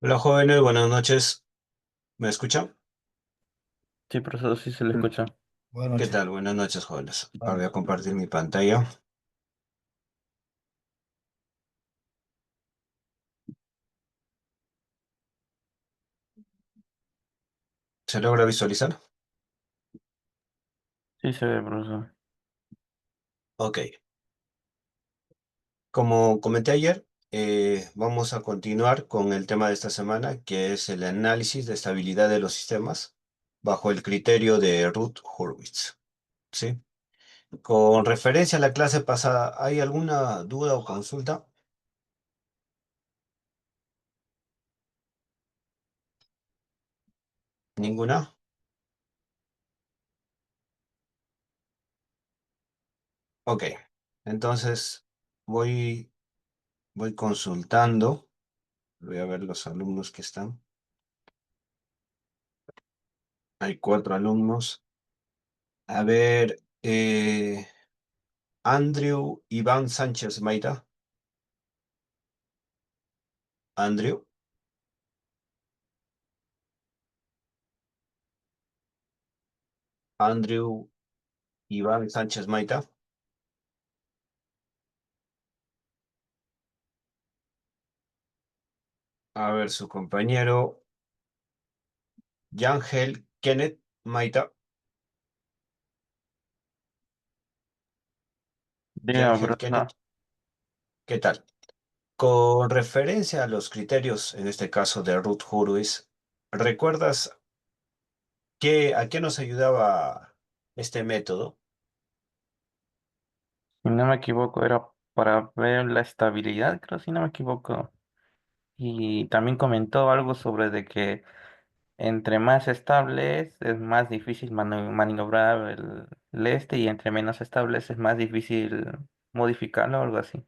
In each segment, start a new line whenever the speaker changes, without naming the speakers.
Hola jóvenes, buenas noches. ¿Me escuchan?
Sí, profesor, sí se le escucha.
Buenas
¿Qué
noches.
tal? Buenas noches, jóvenes. Ahora voy
Vale.
a compartir mi pantalla. ¿Se logra visualizar?
Sí se ve, profesor.
Ok. Como comenté ayer, vamos a continuar con el tema de esta semana, que es el análisis de estabilidad de los sistemas bajo el criterio de Ruth Hurwitz. ¿Sí? Con referencia a la clase pasada, ¿hay alguna duda o consulta? ¿Ninguna? Ok. Entonces, voy, voy consultando. Voy a ver los alumnos que están. Hay cuatro alumnos. A ver, Andrew Iván Sánchez Maida. Andrew, Andrew Iván Sánchez Maida. A ver, su compañero Yangel Kenneth Maida.
Diga,
Yangel
profesor.
Kenneth, ¿qué tal? Con referencia a los criterios, en este caso de Ruth Hurwitz, ¿recuerdas a qué nos ayudaba este método?
Si no me equivoco, era para ver la estabilidad, creo, si no me equivoco. Y también comentó algo sobre de que entre más estables es más difícil maniobrar el este y entre menos estables es más difícil modificarlo o algo así.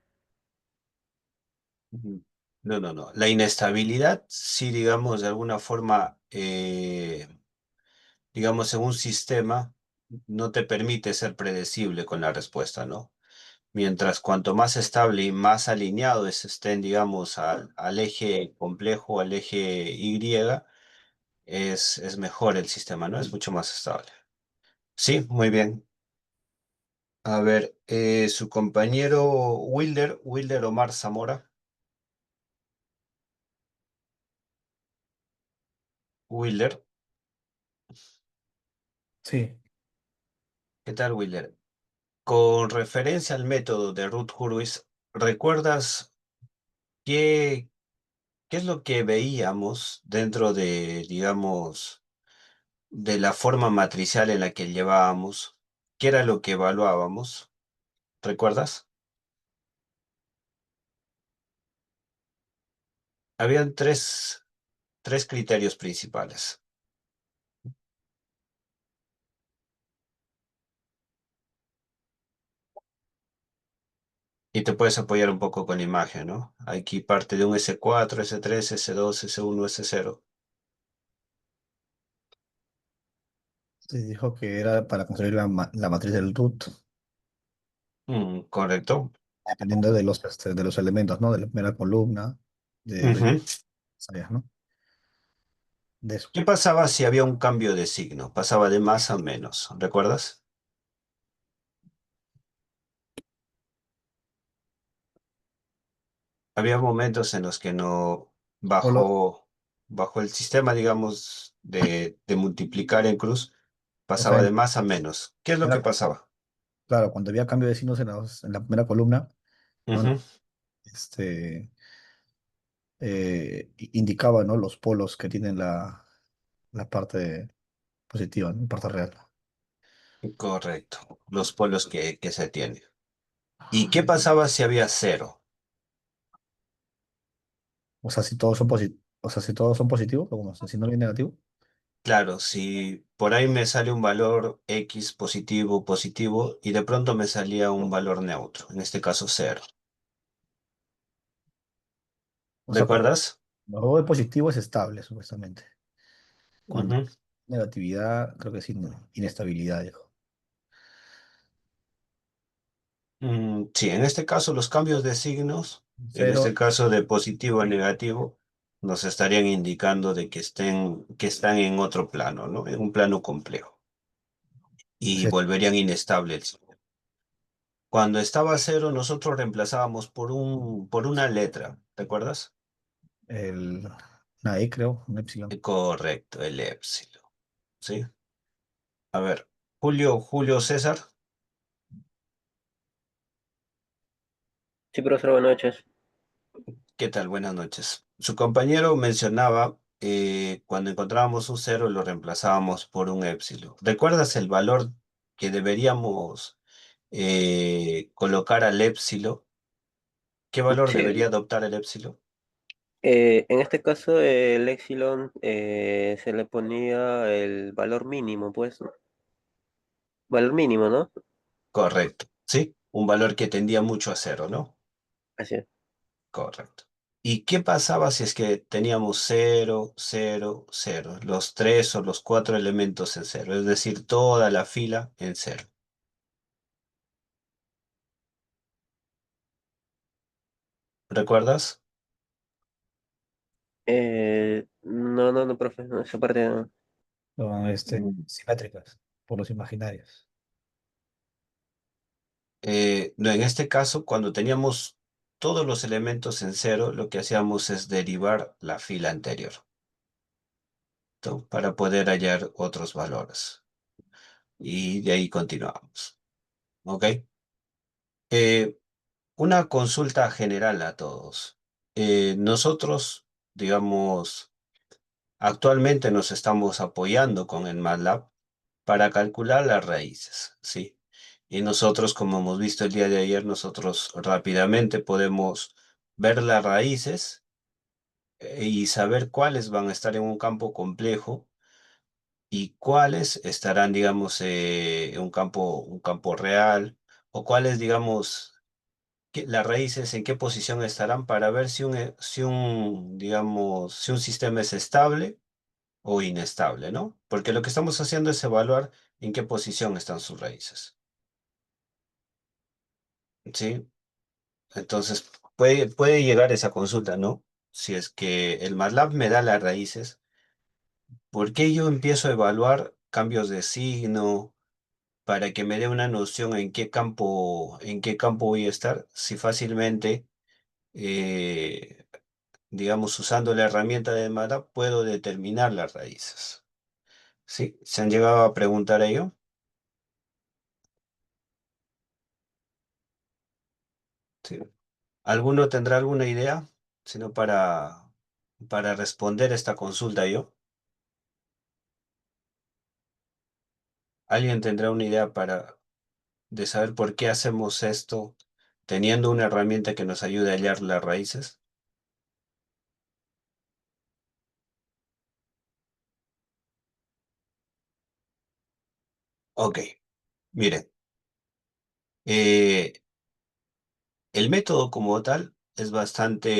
Ujú. No, no, no. La inestabilidad, sí, digamos, de alguna forma, digamos, en un sistema no te permite ser predecible con la respuesta, ¿no? Mientras cuanto más estable y más alineados estén, digamos, al eje complejo, al eje Y, es mejor el sistema, ¿no? Es mucho más estable. Sí, muy bien. A ver, su compañero Wilder Omar Zamora. Wilder,
Sí,
¿qué tal, Wilder? Con referencia al método de Ruth Hurwitz, ¿recuerdas qué, qué es lo que veíamos dentro de, digamos, de la forma matricial en la que llevábamos? ¿Qué era lo que evaluábamos? ¿Recuerdas? Habían tres criterios principales. Y te puedes apoyar un poco con la imagen, ¿no? Aquí parte de un S4, S3, S2, S1, S0.
sí, dijo que era para construir la matriz del root,
Correcto.
dependiendo de los elementos, ¿no? De la primera columna, de
Ujú.
las áreas, ¿no? De eso.
¿Qué pasaba si había un cambio de signo? Pasaba de más a menos, ¿recuerdas? Había momentos en los que no,
Solo,
bajo el sistema, digamos, de multiplicar en cruz,
o sea,
pasaba de más a menos. ¿Qué es lo que pasaba?
claro, cuando había cambio de signos en la primera columna, ¿no?
Ujú.
Este, indicaba, ¿no? Los polos que tienen la parte positiva, ¿no? Parte real.
Correcto, los polos que se tienen. ¿Y qué pasaba si había cero?
O sea, si todos son o sea, si todos son positivos, o como, si no hay negativo.
Claro, si por ahí me sale un valor X positivo, positivo, y de pronto me salía un valor neutro, en este caso cero.
O sea,
¿Recuerdas?
cuando es positivo es estable, supuestamente. Cuando
Ujú.
negatividad, creo que es inestabilidad, dijo.
Sí, en este caso los cambios de signos, en
Cero,
este caso de positivo a negativo, nos estarían indicando de que están en otro plano, ¿no? En un plano complejo y
Sí,
volverían inestables. Cuando estaba a cero, nosotros reemplazábamos por una letra, ¿te acuerdas?
el, una E, creo, un epsilon.
Correcto, el épsilon, ¿sí? A ver, Julio César,
Sí, profesor, buenas noches.
¿qué tal? Buenas noches. Su compañero mencionaba, cuando encontrábamos un cero, lo reemplazábamos por un épsilon. ¿Recuerdas el valor que deberíamos colocar al épsilon? ¿Qué valor debería
Sí,
adoptar el épsilon?
en este caso el epsilon se le ponía el valor mínimo, pues, ¿no? Valor mínimo, ¿no?
Correcto, ¿sí? Un valor que tendía mucho a cero, ¿no?
Así es.
Correcto. ¿Y qué pasaba si es que teníamos cero, cero, cero, los tres o los cuatro elementos en cero, es decir, toda la fila en cero? ¿Recuerdas?
No, profe, no, esa parte no.
Son
Mm.
simétricas, por los imaginarios.
No, en este caso, cuando teníamos todos los elementos en cero, lo que hacíamos es derivar la fila anterior, ¿no? Para poder hallar otros valores. Y de ahí continuamos. ¿Ok? Eh, una consulta general a todos. Nosotros, digamos, actualmente nos estamos apoyando con el MATLAB para calcular las raíces, ¿sí? Y nosotros, como hemos visto el día de ayer, nosotros rápidamente podemos ver las raíces y saber cuáles van a estar en un campo complejo y cuáles estarán, digamos, en un campo real, o cuáles, digamos, las raíces en qué posición estarán para ver digamos, si un sistema es estable o inestable, ¿no? Porque lo que estamos haciendo es evaluar en qué posición están sus raíces, ¿sí? Entonces, puede llegar esa consulta, ¿no? Si es que el MATLAB me da las raíces, ¿por qué yo empiezo a evaluar cambios de signo para que me dé una noción en qué campo voy a estar? Si fácilmente, eh, digamos, usando la herramienta de MATLAB, puedo determinar las raíces, ¿sí? ¿Se han llegado a preguntar ello? Sí. ¿Alguno tendrá alguna idea? Sino para responder esta consulta yo. ¿Alguien tendrá una idea de saber por qué hacemos esto teniendo una herramienta que nos ayude a hallar las raíces? Ok, miren, eh, el método como tal es bastante,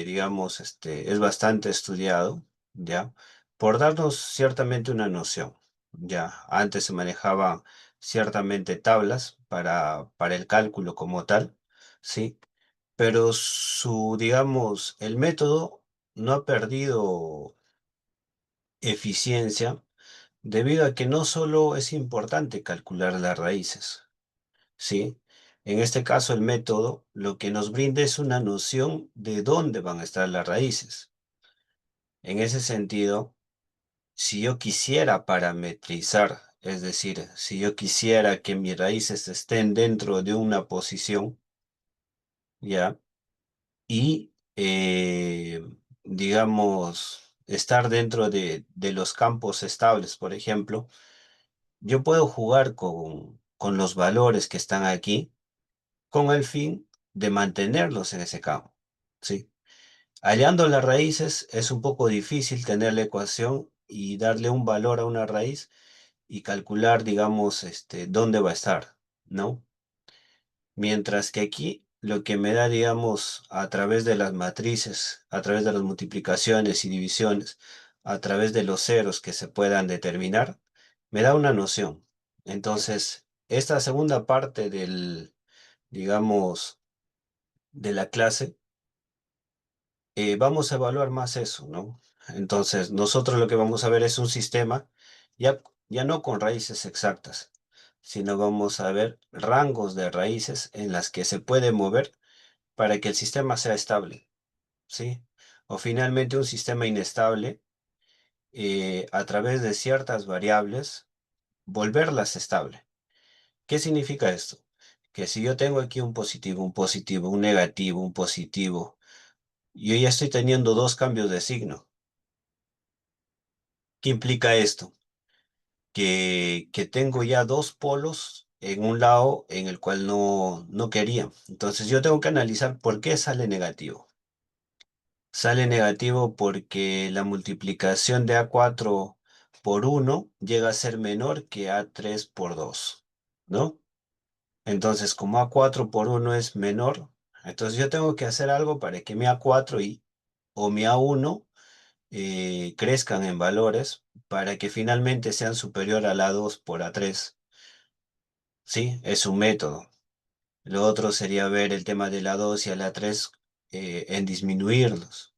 digamos, es bastante estudiado, ¿ya? Por darnos ciertamente una noción, ¿ya? Antes se manejaban ciertamente tablas para el cálculo como tal, ¿sí? Pero digamos, el método no ha perdido eficiencia debido a que no solo es importante calcular las raíces, ¿sí? En este caso, el método lo que nos brinda es una noción de dónde van a estar las raíces. En ese sentido, si yo quisiera parametrizar, es decir, si yo quisiera que mis raíces estén dentro de una posición, ¿ya? Y, digamos, estar dentro de los campos estables, por ejemplo, yo puedo jugar con los valores que están aquí con el fin de mantenerlos en ese campo, ¿sí? Hallando las raíces es un poco difícil tener la ecuación y darle un valor a una raíz y calcular, digamos, dónde va a estar, ¿no? Mientras que aquí lo que me da, digamos, a través de las matrices, a través de las multiplicaciones y divisiones, a través de los ceros que se puedan determinar, me da una noción. Entonces, esta segunda parte digamos, de la clase, vamos a evaluar más eso, ¿no? Entonces, nosotros lo que vamos a ver es un sistema ya, ya no con raíces exactas, sino vamos a ver rangos de raíces en las que se puede mover para que el sistema sea estable, ¿sí? O finalmente un sistema inestable, a través de ciertas variables, volverlas estable. ¿Qué significa esto? Que si yo tengo aquí un positivo, un negativo, un positivo, yo ya estoy teniendo dos cambios de signo. ¿Qué implica esto? Que tengo ya dos polos en un lado en el cual no quería. Entonces yo tengo que analizar por qué sale negativo. Sale negativo porque la multiplicación de A4 por 1 llega a ser menor que A3 por 2, ¿no? Entonces, como A4 por 1 es menor, entonces yo tengo que hacer algo para que mi A4 o mi A1 crezcan en valores para que finalmente sean superior a la 2 por A3. Sí, es un método. Lo otro sería ver el tema de la 2 y a la 3 en disminuirlos.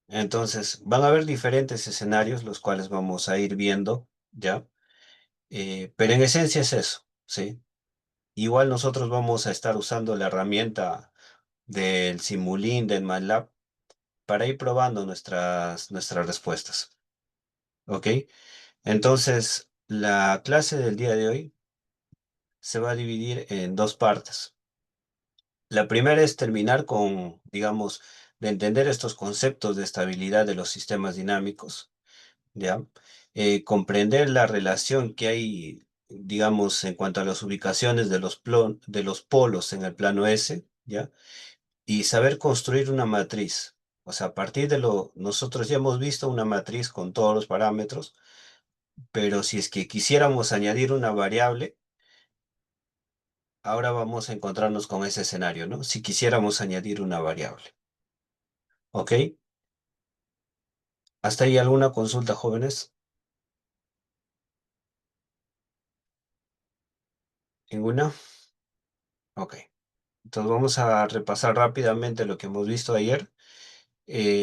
Entonces, van a haber diferentes escenarios, los cuales vamos a ir viendo, ¿ya? Pero en esencia es eso, ¿sí? Igual nosotros vamos a estar usando la herramienta del Simulink de MATLAB para ir probando nuestras respuestas, ¿ok? Entonces, la clase del día de hoy se va a dividir en dos partes. La primera es terminar con, digamos, de entender estos conceptos de estabilidad de los sistemas dinámicos, ¿ya? Comprender la relación que hay, digamos, en cuanto a las ubicaciones de de los polos en el plano S, ¿ya? Y saber construir una matriz. O sea, a partir de nosotros ya hemos visto una matriz con todos los parámetros, pero si es que quisiéramos añadir una variable, ahora vamos a encontrarnos con ese escenario, ¿no? Si quisiéramos añadir una variable. ¿Ok? ¿Hasta ahí alguna consulta, jóvenes? ¿Ninguna? Ok. Entonces vamos a repasar rápidamente lo que hemos visto ayer.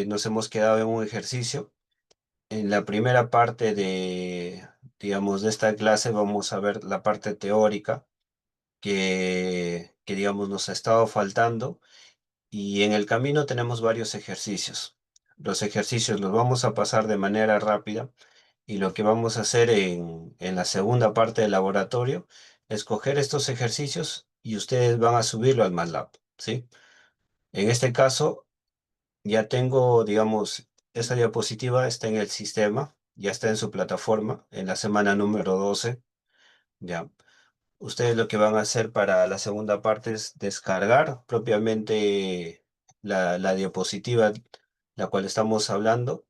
Nos hemos quedado en un ejercicio. En la primera parte digamos, de esta clase vamos a ver la parte teórica digamos, nos ha estado faltando. Y en el camino tenemos varios ejercicios. Los ejercicios los vamos a pasar de manera rápida y lo que vamos a hacer en la segunda parte del laboratorio es coger estos ejercicios y ustedes van a subirlo al MATLAB, ¿sí? En este caso, ya tengo, digamos, esta diapositiva está en el sistema, ya está en su plataforma, en la semana número 12, ya. Ustedes lo que van a hacer para la segunda parte es descargar propiamente la diapositiva la cual estamos hablando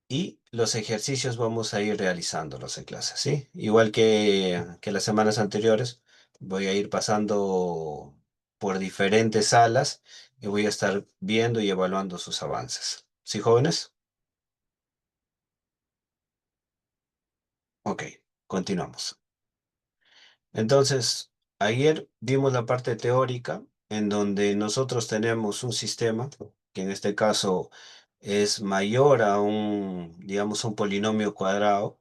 y los ejercicios vamos a ir realizándolos en clase, ¿sí? Igual que las semanas anteriores, voy a ir pasando por diferentes salas y voy a estar viendo y evaluando sus avances. ¿Sí, jóvenes? Ok, continuamos. Entonces, ayer vimos la parte teórica en donde nosotros tenemos un sistema que en este caso es mayor a digamos, un polinomio cuadrado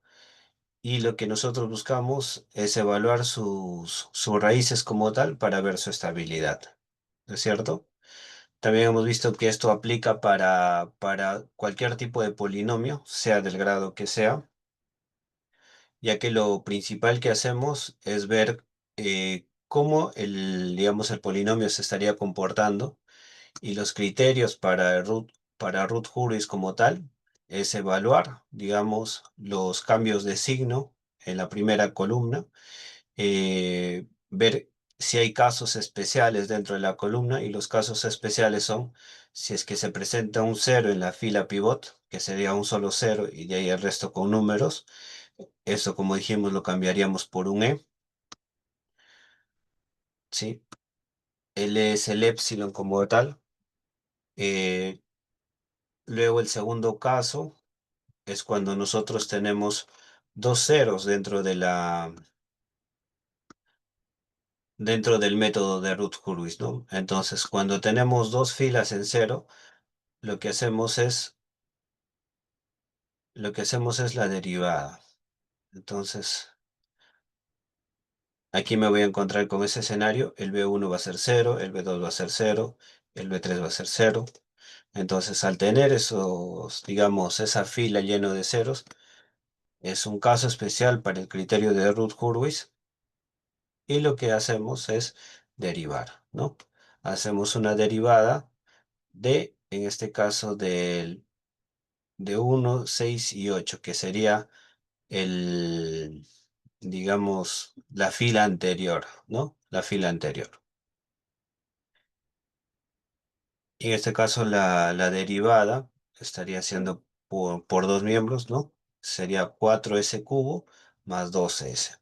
y lo que nosotros buscamos es evaluar sus raíces como tal para ver su estabilidad, ¿no es cierto? También hemos visto que esto aplica para cualquier tipo de polinomio, sea del grado que sea, ya que lo principal que hacemos es ver cómo digamos, el polinomio se estaría comportando y los criterios para root juris como tal es evaluar, digamos, los cambios de signo en la primera columna, ver si hay casos especiales dentro de la columna y los casos especiales son si es que se presenta un cero en la fila pivot, que sería un solo cero y de ahí el resto con números. Eso, como dijimos, lo cambiaríamos por un E, ¿sí? L es el epsilon como tal. Eh, Luego el segundo caso es cuando nosotros tenemos dos ceros dentro del método de Ruth-Hurwitz, ¿no? Entonces, cuando tenemos dos filas en cero, lo que hacemos es, lo que hacemos es la derivada. Entonces, aquí me voy a encontrar con ese escenario. El B1 va a ser cero, el B2 va a ser cero, el B3 va a ser cero. Entonces, al tener esos, digamos, esa fila lleno de ceros, es un caso especial para el criterio de Routh-Hurwitz. Y lo que hacemos es derivar, ¿no? Hacemos una derivada de, en este caso, de 1, 6 y 8, que sería el, digamos, la fila anterior, ¿no? La fila anterior. Y en este caso la derivada estaría siendo por dos miembros, ¿no? Sería 4s cubo más 12s.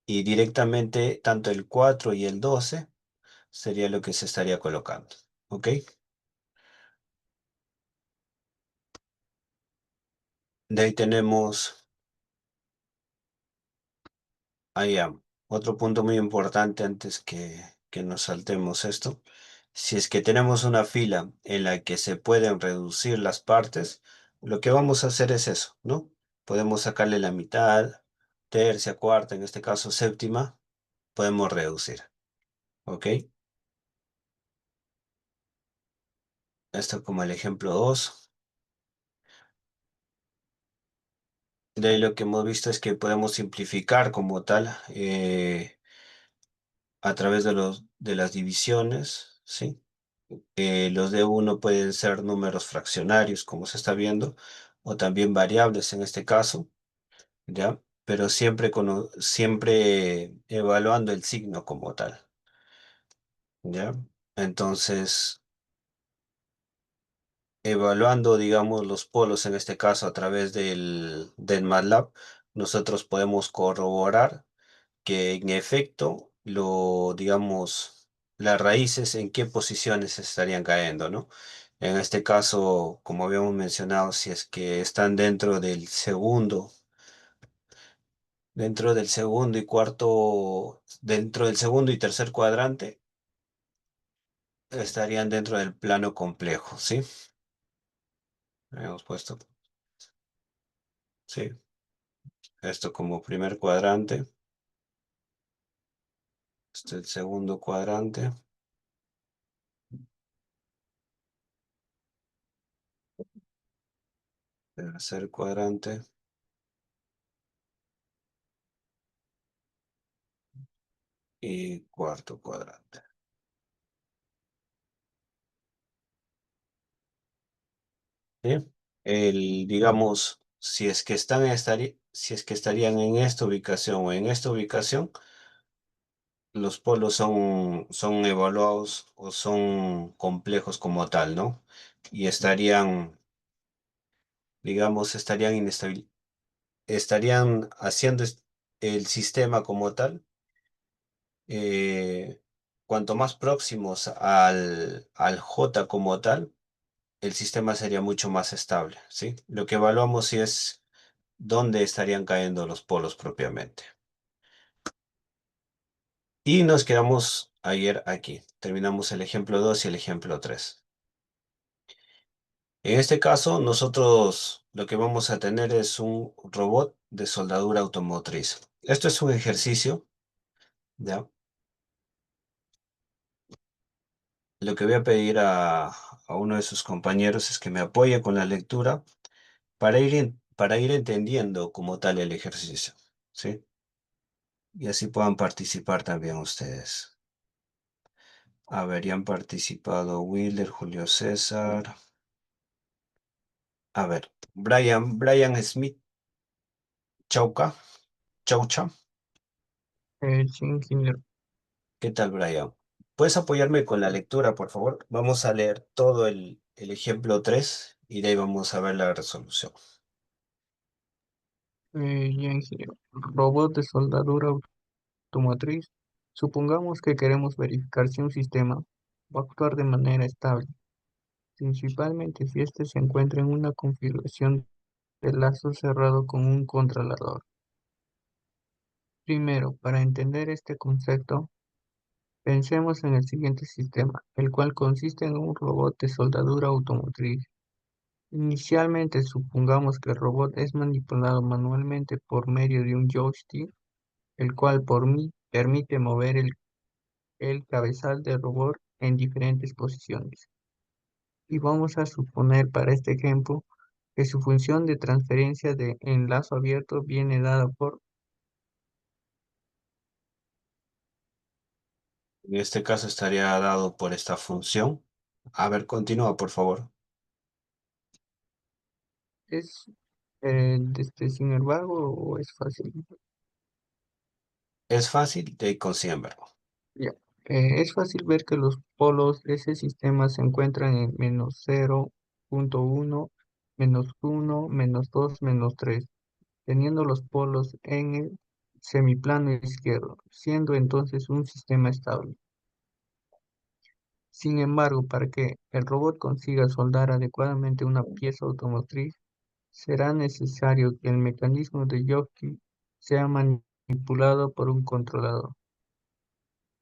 Y directamente tanto el 4 y el 12 sería lo que se estaría colocando, ¿ok? De ahí tenemos, allá, otro punto muy importante antes que nos saltemos esto. Si es que tenemos una fila en la que se pueden reducir las partes, lo que vamos a hacer es eso, ¿no? Podemos sacarle la mitad, tercia, cuarta, en este caso séptima, podemos reducir, ¿ok? Esto como el ejemplo 2. De ahí lo que hemos visto es que podemos simplificar como tal a través de las divisiones, ¿sí? Los de uno pueden ser números fraccionarios, como se está viendo, o también variables en este caso, ¿ya? Pero siempre, siempre evaluando el signo como tal, ¿ya? Entonces, evaluando, digamos, los polos en este caso a través del MATLAB, nosotros podemos corroborar que en efecto, digamos, las raíces en qué posiciones estarían cayendo, ¿no? En este caso, como habíamos mencionado, si es que están dentro del segundo y cuarto, dentro del segundo y tercer cuadrante, estarían dentro del plano complejo, ¿sí? Habíamos puesto, sí, esto como primer cuadrante, este el segundo cuadrante, tercer cuadrante y cuarto cuadrante. ¿Sí? Digamos, si es que estarían en esta ubicación o en esta ubicación, los polos son evaluados o son complejos como tal, ¿no? Y estarían, digamos, estarían haciendo el sistema como tal, eh, cuanto más próximos al J como tal, el sistema sería mucho más estable, ¿sí? Lo que evaluamos si es dónde estarían cayendo los polos propiamente. Y nos quedamos ayer aquí. Terminamos el ejemplo 2 y el ejemplo 3. En este caso, nosotros lo que vamos a tener es un robot de soldadura automotriz. Esto es un ejercicio, ¿ya? Lo que voy a pedir a uno de sus compañeros es que me apoye con la lectura para ir entendiendo como tal el ejercicio, ¿sí? Y así puedan participar también ustedes. Habrían participado Wilder, Julio César. A ver, Brian Smith, Chauca, Chaucha.
Sí, ingeniero.
¿Qué tal, Brian? ¿Puedes apoyarme con la lectura, por favor? Vamos a leer todo el ejemplo 3 y de ahí vamos a ver la resolución.
Ya, ingeniero. Robot de soldadura automotriz. Supongamos que queremos verificar si un sistema va a actuar de manera estable, principalmente si éste se encuentra en una configuración de lazo cerrado con un controlador. Primero, para entender este concepto, Pensemos en el siguiente sistema, el cual consiste en un robot de soldadura automotriz. Inicialmente supongamos que el robot es manipulado manualmente por medio de un joystick, el cual permite mover el cabezal del robot en diferentes posiciones. Y vamos a suponer para este ejemplo que su función de transferencia de enlazo abierto viene dada por.
En este caso estaría dado por esta función. A ver, continúa, por favor.
Es, sin embargo, o es fácil.
Es fácil de con sin embargo.
Ya. Es fácil ver que los polos de ese sistema se encuentran en -0.1, -1, -2, -3, teniendo los polos en el semiplano izquierdo, siendo entonces un sistema estable. Sin embargo, para que el robot consiga soldar adecuadamente una pieza automotriz, será necesario que el mecanismo de jockey sea manipulado por un controlador,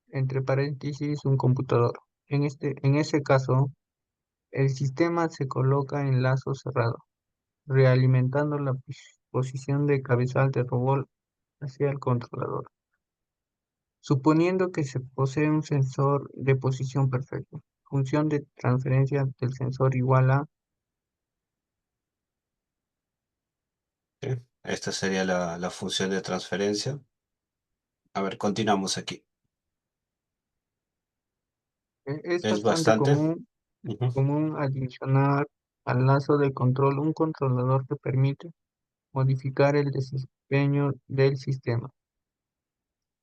entre paréntesis un computador. En ese caso, el sistema se coloca en lazo cerrado, realimentando la posición de cabezal del robot hacia el controlador, suponiendo que se posee un sensor de posición perfecto. Función de transferencia del sensor igual a.
¿Sí? Esta sería la función de transferencia. A ver, continuamos aquí.
Es
Es
bastante
bastante.
común,
Ujú.
adicionar al lazo de control un controlador que permite modificar el desempeño del sistema.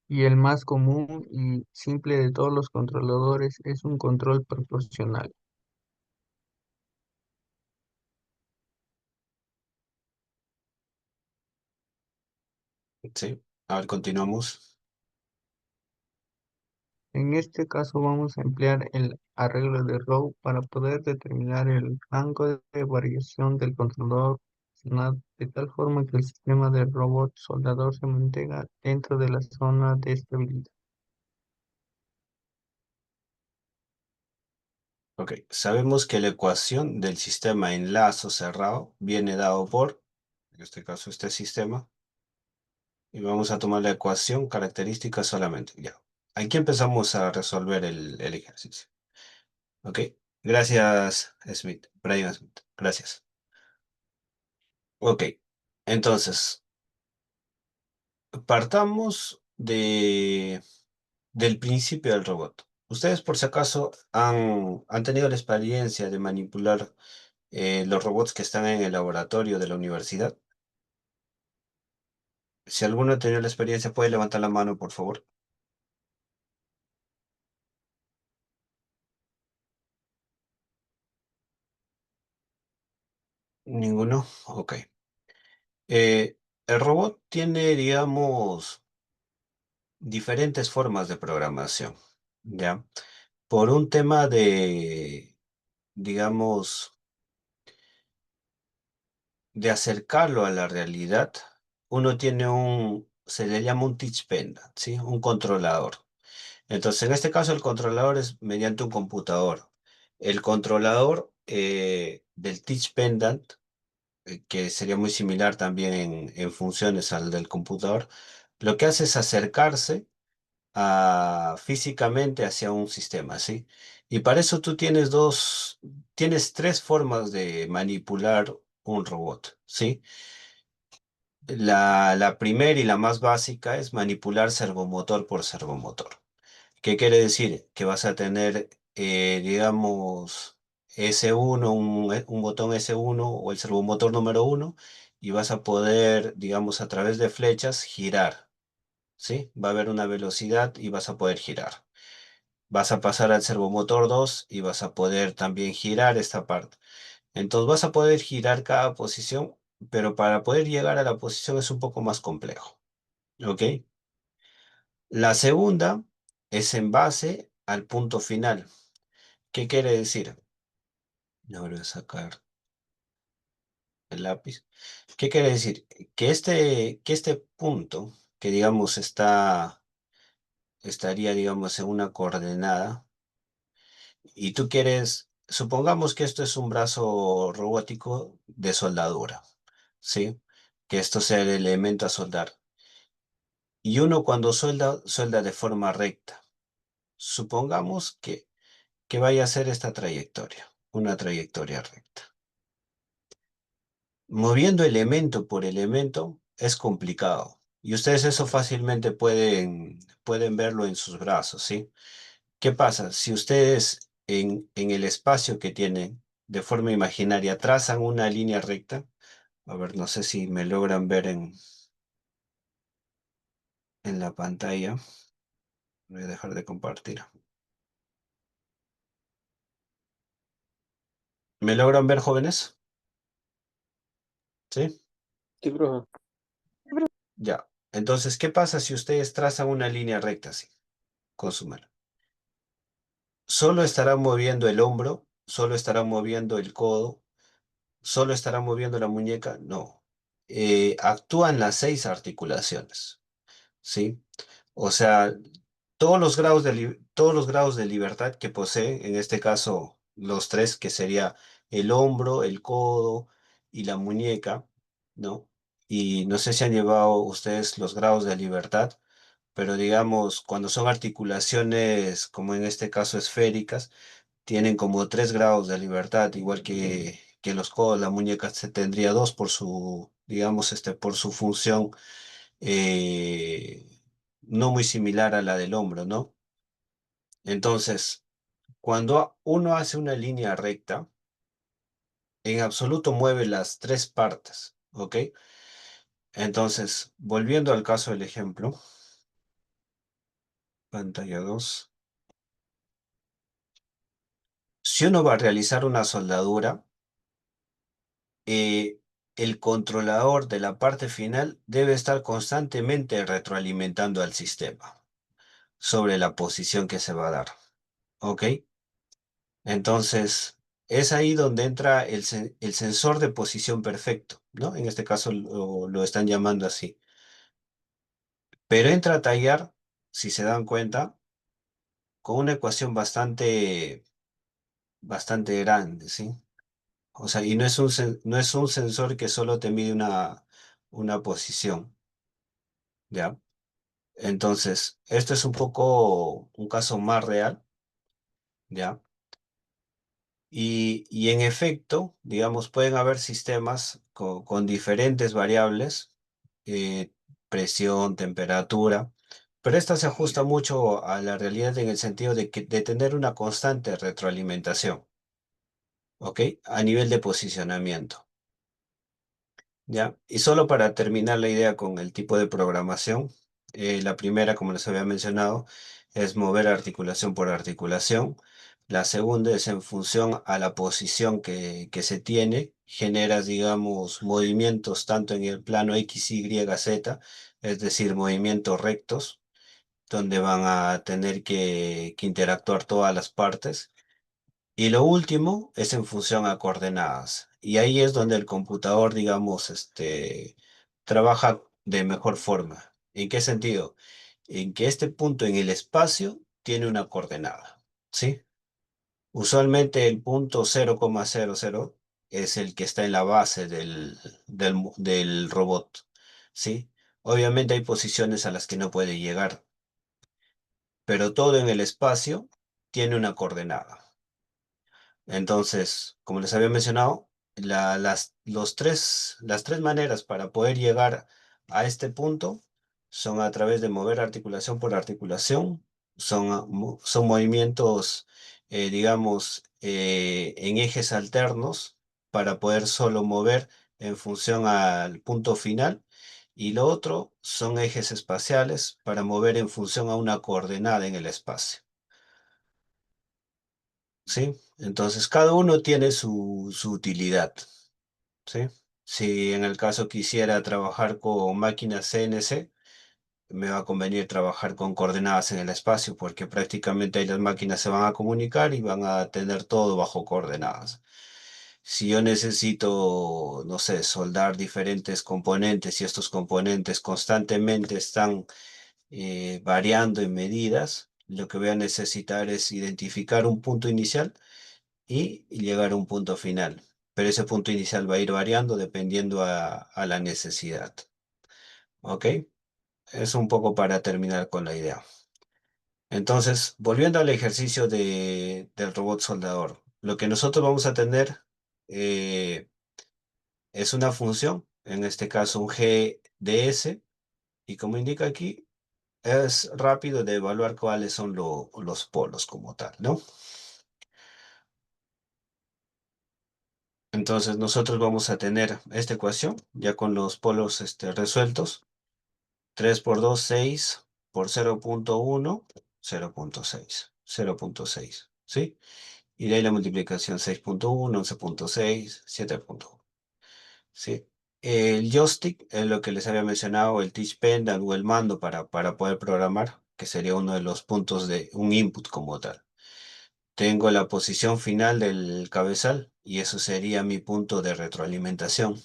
Y el más común y simple de todos los controladores es un control proporcional.
Sí. A ver, continuamos.
En este caso vamos a emplear el arreglo de Rowe para poder determinar el rango de variación del controlador funcional de tal forma que el sistema del robot soldador se mantenga dentro de la zona de estabilidad.
Ok. Sabemos que la ecuación del sistema en lazo cerrado viene dado por, en este caso, este sistema. Y vamos a tomar la ecuación característica solamente. Ya. Aquí empezamos a resolver el ejercicio. Ok. Gracias, Smith. Brian Smith. Gracias. Ok. Entonces, partamos del principio del robot. ¿Ustedes por si acaso han tenido la experiencia de manipular los robots que están en el laboratorio de la universidad? Si alguno ha tenido la experiencia, puede levantar la mano, por favor. ¿Ninguno? Ok. El robot tiene, digamos, diferentes formas de programación, ¿ya? Por un tema de, digamos, de acercarlo a la realidad, uno tiene se le llama un teach pendant, ¿sí? Un controlador. Entonces, en este caso, el controlador es mediante un computador. El controlador del teach pendant, que sería muy similar también en funciones al del computador, lo que hace es acercarse físicamente hacia un sistema, ¿sí? Y para eso tú tienes tres formas de manipular un robot, ¿sí? La primera y la más básica es manipular servomotor por servomotor. ¿Qué quiere decir? Que vas a tener, digamos, S1, un botón S1 o el servomotor número uno, y vas a poder, digamos, a través de flechas girar, ¿sí? Va a haber una velocidad y vas a poder girar. Vas a pasar al servomotor 2 y vas a poder también girar esta parte. Entonces vas a poder girar cada posición, pero para poder llegar a la posición es un poco más complejo. ¿Ok? La segunda es en base al punto final. ¿Qué quiere decir? Ahora voy a sacar el lápiz. ¿Qué quiere decir? Que este punto, que digamos está estaría, digamos, en una coordenada y tú quieres, supongamos que esto es un brazo robótico de soldadura, ¿sí? Que esto sea el elemento a soldar. Y uno cuando suelda, suelda de forma recta. Supongamos que vaya a ser esta trayectoria, una trayectoria recta. Moviendo elemento por elemento es complicado. Y ustedes eso fácilmente pueden verlo en sus brazos, ¿sí? ¿Qué pasa? Si ustedes en el espacio que tienen de forma imaginaria trazan una línea recta, a ver, no sé si me logran ver en la pantalla. Voy a dejar de compartir. ¿Me logran ver, jóvenes? ¿Sí?
Sí, profe.
Ya. Entonces, ¿qué pasa si ustedes trazan una línea recta así, con su mano? Solo estarán moviendo el hombro, solo estarán moviendo el codo, solo estarán moviendo la muñeca. No. Actúan las 6 articulaciones, ¿sí? O sea, todos los grados de libertad que posee, en este caso los tres, que sería el hombro, el codo y la muñeca, ¿no? Y no sé si han llevado ustedes los grados de libertad, pero digamos, cuando son articulaciones, como en este caso esféricas, tienen como 3 grados de libertad, igual que los codos, la muñeca se tendría dos por su, digamos, por su función no muy similar a la del hombro, ¿no? Entonces, cuando uno hace una línea recta, en absoluto mueve las 3 partes, ¿ok? Entonces, volviendo al caso del ejemplo, pantalla 2. Si uno va a realizar una soldadura, eh, el controlador de la parte final debe estar constantemente retroalimentando al sistema sobre la posición que se va a dar, ¿ok? Entonces, es ahí donde entra el sensor de posición perfecto, ¿no? En este caso lo están llamando así. Pero entra a tallar, si se dan cuenta, con una ecuación bastante grande, ¿sí? O sea, y no es un sensor que solo te mide una posición, ¿ya? Entonces, esto es un poco un caso más real, ¿ya? Y en efecto, digamos, pueden haber sistemas con diferentes variables, eh, presión, temperatura, pero esta se ajusta mucho a la realidad en el sentido de tener una constante retroalimentación, ¿ok? A nivel de posicionamiento. ¿Ya? Y solo para terminar la idea con el tipo de programación, la primera, como les había mencionado, es mover articulación por articulación. La segunda es en función a la posición que se tiene, generas, digamos, movimientos tanto en el plano X, Y, Z, es decir, movimientos rectos, donde van a tener que interactuar todas las partes. Y lo último es en función a coordenadas. Y ahí es donde el computador, digamos, trabaja de mejor forma. ¿En qué sentido? En que este punto en el espacio tiene una coordenada, ¿sí? Usualmente el punto 0,00 es el que está en la base del robot, ¿sí? Obviamente hay posiciones a las que no puede llegar, pero todo en el espacio tiene una coordenada. Entonces, como les había mencionado, las tres maneras para poder llegar a este punto son a través de mover articulación por articulación, son movimientos, digamos, en ejes alternos para poder solo mover en función al punto final. Y lo otro son ejes espaciales para mover en función a una coordenada en el espacio. ¿Sí? Entonces, cada uno tiene su utilidad, ¿sí? Si en el caso quisiera trabajar con máquinas CNC, me va a convenir trabajar con coordenadas en el espacio, porque prácticamente ahí las máquinas se van a comunicar y van a tener todo bajo coordenadas. Si yo necesito, no sé, soldar diferentes componentes y estos componentes constantemente están variando en medidas, lo que voy a necesitar es identificar un punto inicial y llegar a un punto final. Pero ese punto inicial va a ir variando dependiendo a la necesidad. ¿Ok? Es un poco para terminar con la idea. Entonces, volviendo al ejercicio del robot soldador, lo que nosotros vamos a tener eh, es una función, en este caso un GDS, y como indica aquí, es rápido de evaluar cuáles son los polos como tal, ¿no? Entonces, nosotros vamos a tener esta ecuación ya con los polos resueltos. 3 por 2 6 por 0.1, 0.6, 0.6, ¿sí? Y de ahí la multiplicación 6.1, 11.6, 7.1, ¿sí? El joystick es lo que les había mencionado, el touch pendant o el mando para poder programar, que sería uno de los puntos de un input como tal. Tengo la posición final del cabezal y eso sería mi punto de retroalimentación.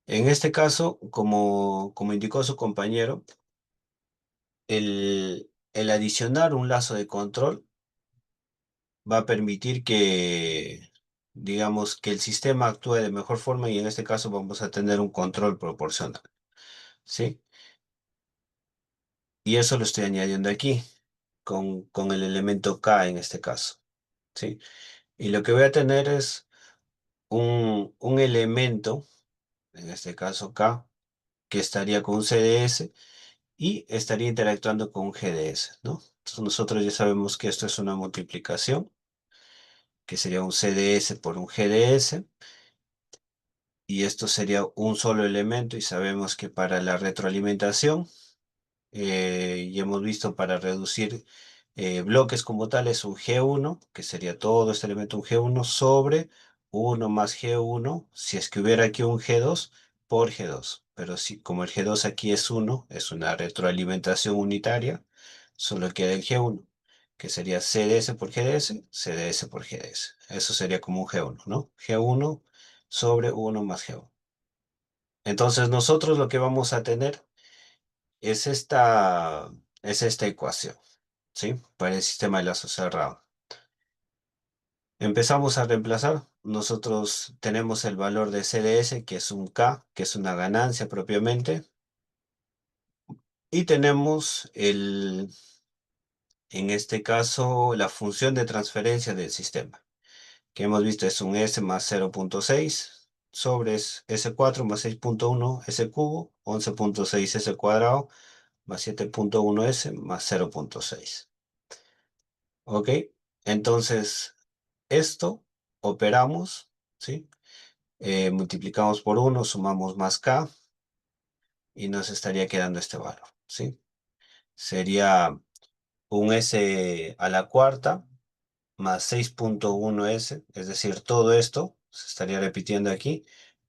En este caso, como indicó su compañero, el adicionar un lazo de control va a permitir que, digamos, que el sistema actúe de mejor forma y en este caso vamos a tener un control proporcional, ¿sí? Y eso lo estoy añadiendo aquí con el elemento K en este caso, ¿sí? Y lo que voy a tener es un elemento, en este caso K, que estaría con un CDS y estaría interactuando con un GDS, ¿no? Entonces nosotros ya sabemos que esto es una multiplicación, que sería un CDS por un GDS, y esto sería un solo elemento, y sabemos que para la retroalimentación, y hemos visto para reducir bloques como tal, es un G1, que sería todo este elemento un G1 sobre 1 más G1, si es que hubiera aquí un G2, por G2. Pero si, como el G2 aquí es 1, es una retroalimentación unitaria, solo queda el G1, que sería CDS por GDS, CDS por GDS. Eso sería como un G1, ¿no? G1 sobre 1 más G1. Entonces nosotros lo que vamos a tener es esta ecuación, ¿sí? Para el sistema de lazo cerrado. Empezamos a reemplazar. Nosotros tenemos el valor de CDS, que es un K, que es una ganancia propiamente. Y tenemos en este caso, la función de transferencia del sistema, que hemos visto es un S más 0.6 sobre S4 más 6.1 S cubo, 11.6 S cuadrado más 7.1 S más 0.6. ¿Ok? Entonces, esto operamos, ¿sí? Multiplicamos por 1, sumamos más K y nos estaría quedando este valor, ¿sí? Sería un S a la cuarta más 6.1 S, es decir, todo esto se estaría repitiendo aquí,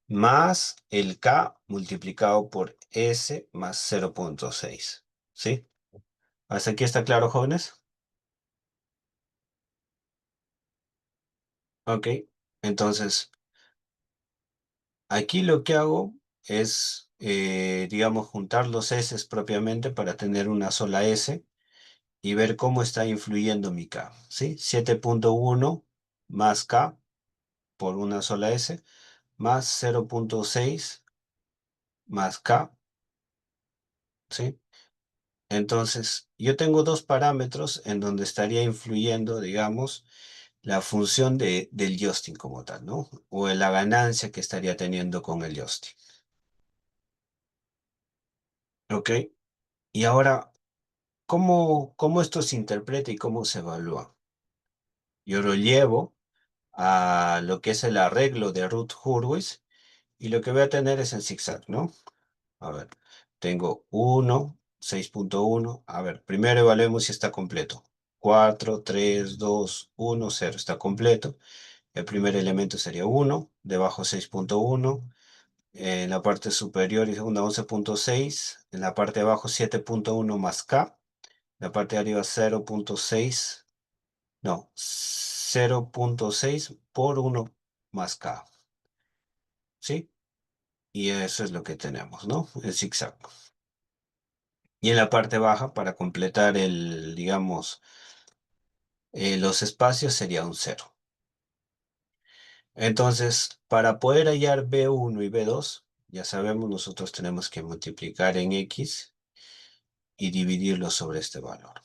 más el K multiplicado por S más 0.6, ¿sí? ¿Hasta aquí está claro, jóvenes? Ok, entonces, aquí lo que hago es, digamos, juntar los S propiamente para tener una sola S y ver cómo está influyendo mi K, ¿sí? 7.1 más K por una sola S más 0.6 más K, ¿sí? Entonces, yo tengo dos parámetros en donde estaría influyendo, digamos, la función del joystick como tal, ¿no? O la ganancia que estaría teniendo con el joystick. ¿Ok? Y ahora, ¿cómo esto se interpreta y cómo se evalúa? Yo lo llevo a lo que es el arreglo de Ruth Hurwitz y lo que voy a tener es en zigzag, ¿no? A ver, tengo 1, 6.1. A ver, primero evaluemos si está completo. 4, 3, 2, 1, 0. Está completo. El primer elemento sería 1, debajo 6.1. En la parte superior es una 11.6. En la parte de abajo 7.1 más K. La parte de arriba 0.6. No, 0.6 por 1 más K. ¿Sí? Y eso es lo que tenemos, ¿no? El zigzag. Y en la parte baja, para completar digamos, los espacios sería un 0. Entonces, para poder hallar B1 y B2, ya sabemos, nosotros tenemos que multiplicar en X y dividirlo sobre este valor.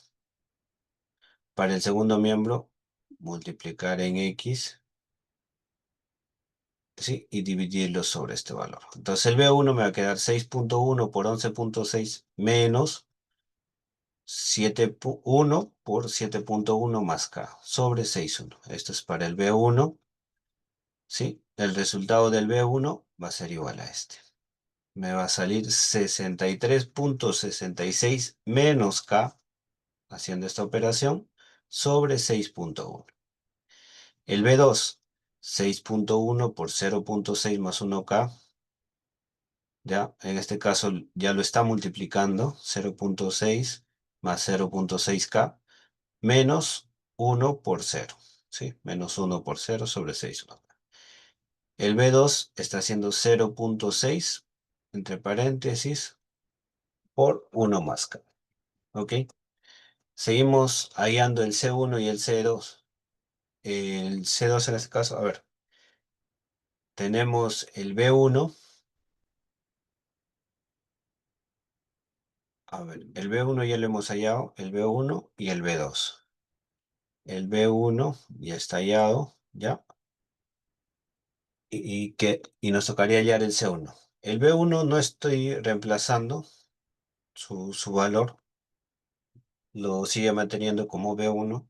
Para el segundo miembro, multiplicar en X, ¿sí? Y dividirlo sobre este valor. Entonces el B1 me va a quedar 6.1 por 11.6 menos 7.1 por 7.1 más K sobre 6.1. Esto es para el B1, ¿sí? El resultado del B1 va a ser igual a este. Me va a salir 63.66 menos K, haciendo esta operación, sobre 6.1. El B2, 6.1 por 0.6 más 1K, ya, en este caso ya lo está multiplicando, 0.6 más 0.6K, menos 1 por 0, ¿sí? Menos 1 por 0 sobre 6. El B2 está haciendo 0.6, entre paréntesis, por 1 más K, ¿ok? Seguimos hallando el C1 y el C2. El C2 en este caso, a ver, tenemos el B1. A ver, el B1 ya lo hemos hallado, el B1 y el B2. El B1 ya está hallado, ¿ya? Y nos tocaría hallar el C1. El B1 no estoy reemplazando su valor, lo sigue manteniendo como B1,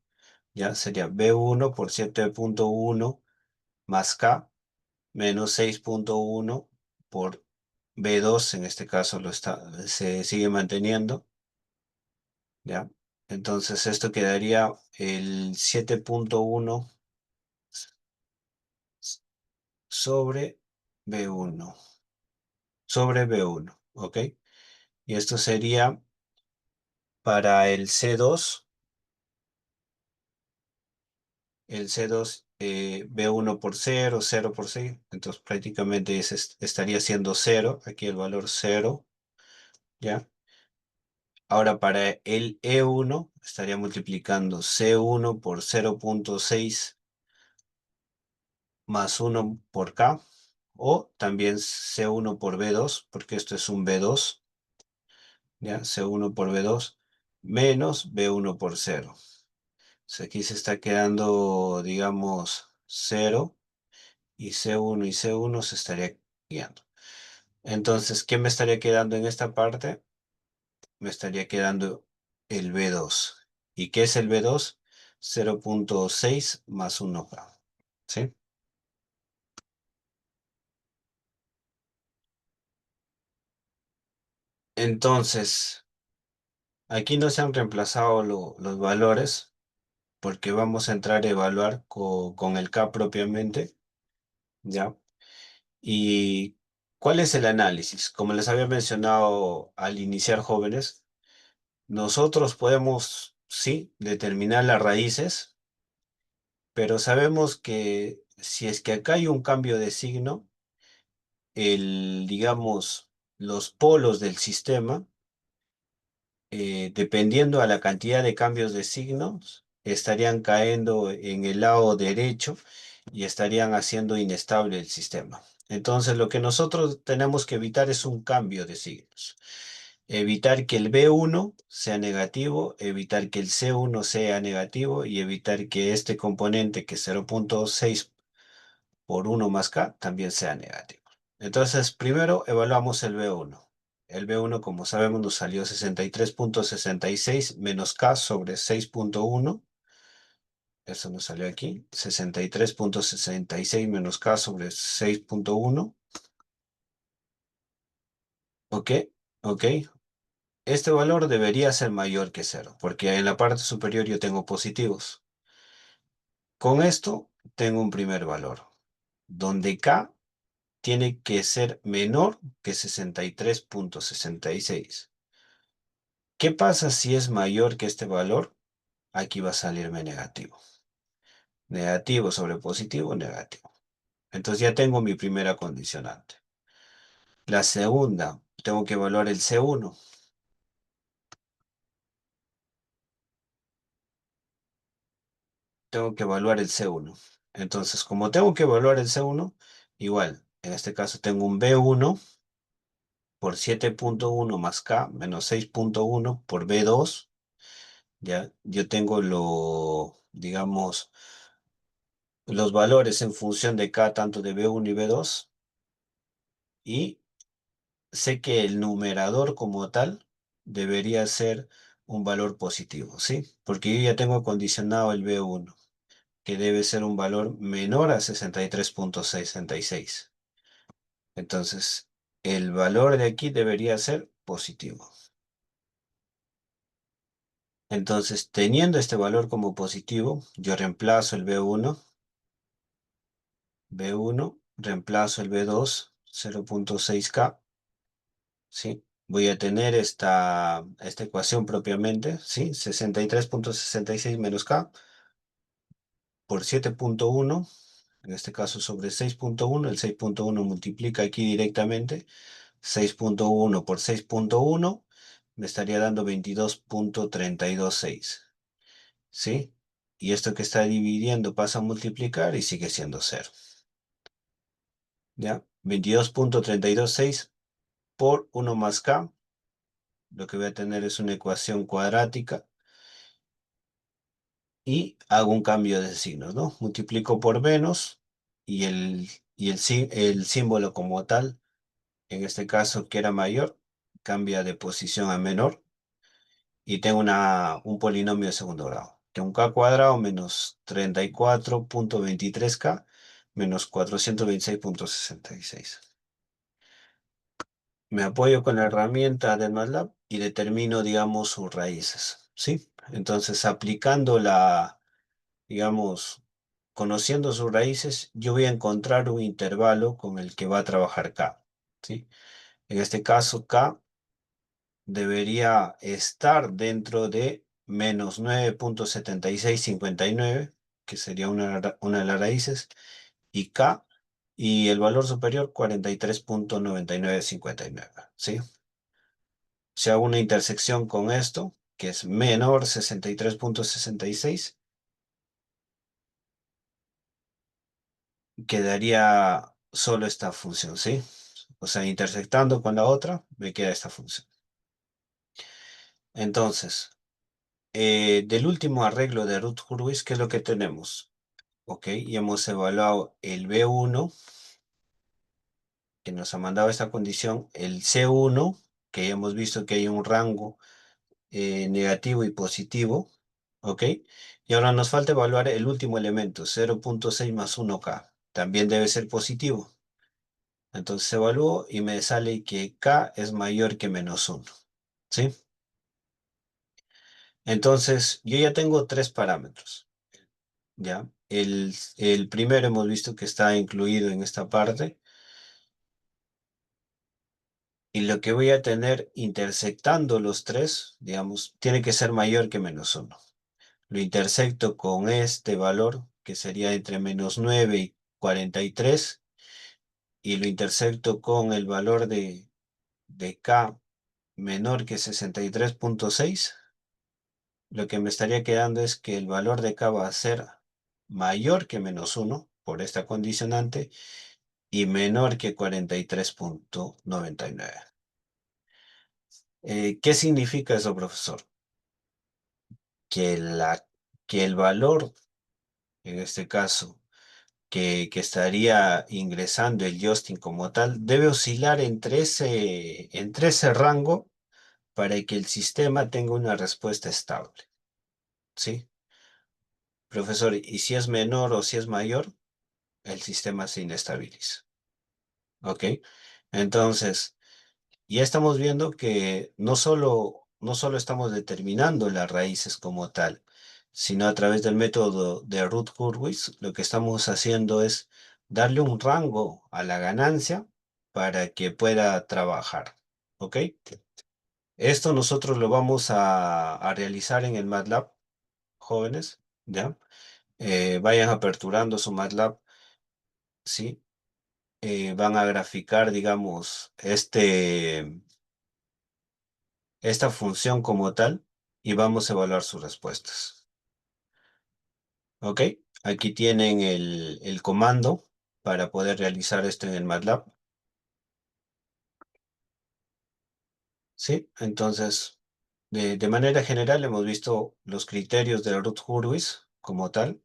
¿ya? Sería B1 por 7.1 más K menos 6.1 por B2, en este caso se sigue manteniendo, ¿ya? Entonces esto quedaría el 7.1 sobre B1, sobre B1, ¿ok? Y esto sería para el C2 B1 por 0, 0 por 6, entonces prácticamente estaría siendo 0, aquí el valor 0, ¿ya? Ahora para el E1 estaría multiplicando C1 por 0.6 más 1 por K, o también C1 por B2, porque esto es un B2, ¿ya? C1 por B2 menos B1 por 0. Entonces aquí se está quedando, digamos, 0, y C1 y C1 se estaría quedando. Entonces, ¿qué me estaría quedando en esta parte? Me estaría quedando el B2. ¿Y qué es el B2? 0.6 más 1K, ¿sí? Entonces, aquí no se han reemplazado los valores, porque vamos a entrar a evaluar con el K propiamente, ¿ya? ¿Y cuál es el análisis? Como les había mencionado al iniciar, jóvenes, nosotros podemos, sí, determinar las raíces, pero sabemos que si es que acá hay un cambio de signo, digamos, los polos del sistema, dependiendo a la cantidad de cambios de signos, estarían cayendo en el lado derecho y estarían haciendo inestable el sistema. Entonces, lo que nosotros tenemos que evitar es un cambio de signos. Evitar que el B1 sea negativo, evitar que el C1 sea negativo y evitar que este componente, que es 0.6 por 1 más K, también sea negativo. Entonces, primero evaluamos el B1. El B1, como sabemos, nos salió 63.66 menos K sobre 6.1. Eso nos salió aquí. 63.66 menos K sobre 6.1. Ok, ok. Este valor debería ser mayor que 0, porque en la parte superior yo tengo positivos. Con esto tengo un primer valor, donde K tiene que ser menor que 63.66. ¿Qué pasa si es mayor que este valor? Aquí va a salirme negativo. Negativo sobre positivo, negativo. Entonces ya tengo mi primera condicionante. La segunda, tengo que evaluar el C1. Tengo que evaluar el C1. Entonces, como tengo que evaluar el C1, igual, en este caso tengo un B1 por 7.1 más K menos 6.1 por B2. Ya, yo tengo digamos, los valores en función de K tanto de B1 y B2. Y sé que el numerador como tal debería ser un valor positivo, ¿sí? Porque yo ya tengo acondicionado el B1, que debe ser un valor menor a 63.66. Entonces, el valor de aquí debería ser positivo. Entonces, teniendo este valor como positivo, yo reemplazo el B1, reemplazo el B2, 0.6K, ¿sí? Voy a tener esta ecuación propiamente, ¿sí? 63.66 menos K por 7.1, en este caso sobre 6.1, el 6.1 multiplica aquí directamente, 6.1 por 6.1 me estaría dando 22.326, ¿sí? Y esto que está dividiendo pasa a multiplicar y sigue siendo 0, ¿ya? 22.326 por 1 más K, lo que voy a tener es una ecuación cuadrática y hago un cambio de signos, ¿no? Multiplico por menos y el símbolo como tal, en este caso que era mayor, cambia de posición a menor y tengo un polinomio de segundo grado, que un k cuadrado menos 34.23k menos 426.66. Me apoyo con la herramienta de MATLAB y determino, digamos, sus raíces, ¿sí? Entonces, aplicando digamos, conociendo sus raíces, yo voy a encontrar un intervalo con el que va a trabajar K, ¿sí? En este caso, K debería estar dentro de menos 9.7659, que sería una de las raíces, y K, y el valor superior 43.9959, ¿sí? Si hago una intersección con esto, que es menor 63.66, quedaría solo esta función, ¿sí? O sea, intersectando con la otra, me queda esta función. Entonces, del último arreglo de Ruth-Hurwitz, ¿qué es lo que tenemos? Ok, y hemos evaluado el B1, que nos ha mandado esta condición, el C1, que ya hemos visto que hay un rango negativo y positivo, ok, y ahora nos falta evaluar el último elemento, 0.6 más 1K, también debe ser positivo. Entonces evalúo y me sale que K es mayor que menos 1, ¿sí? Entonces, yo ya tengo tres parámetros, ¿ya? El primero hemos visto que está incluido en esta parte, y lo que voy a tener intersectando los tres, digamos, tiene que ser mayor que menos 1. Lo intersecto con este valor, que sería entre menos 9 y 43, y lo intersecto con el valor de K menor que 63.6. Lo que me estaría quedando es que el valor de K va a ser mayor que menos 1 por esta condicionante y menor que 43.99. ¿Qué significa eso, profesor? Que, que el valor, en este caso, que estaría ingresando el Justin como tal, debe oscilar entre ese rango para que el sistema tenga una respuesta estable, ¿sí? Profesor, ¿y si es menor o si es mayor? El sistema se inestabiliza. ¿Ok? Entonces, ya estamos viendo que no solo estamos determinando las raíces como tal, sino a través del método de Ruth-Hurwitz, lo que estamos haciendo es darle un rango a la ganancia para que pueda trabajar. ¿Ok? Esto nosotros lo vamos a realizar en el MATLAB, jóvenes, ¿ya? Vayan aperturando su MATLAB, ¿sí? van a graficar, digamos, esta función como tal y vamos a evaluar sus respuestas. ¿Ok? Aquí tienen el comando para poder realizar esto en el MATLAB. ¿Sí? Entonces, de manera general hemos visto los criterios de Routh-Hurwitz como tal,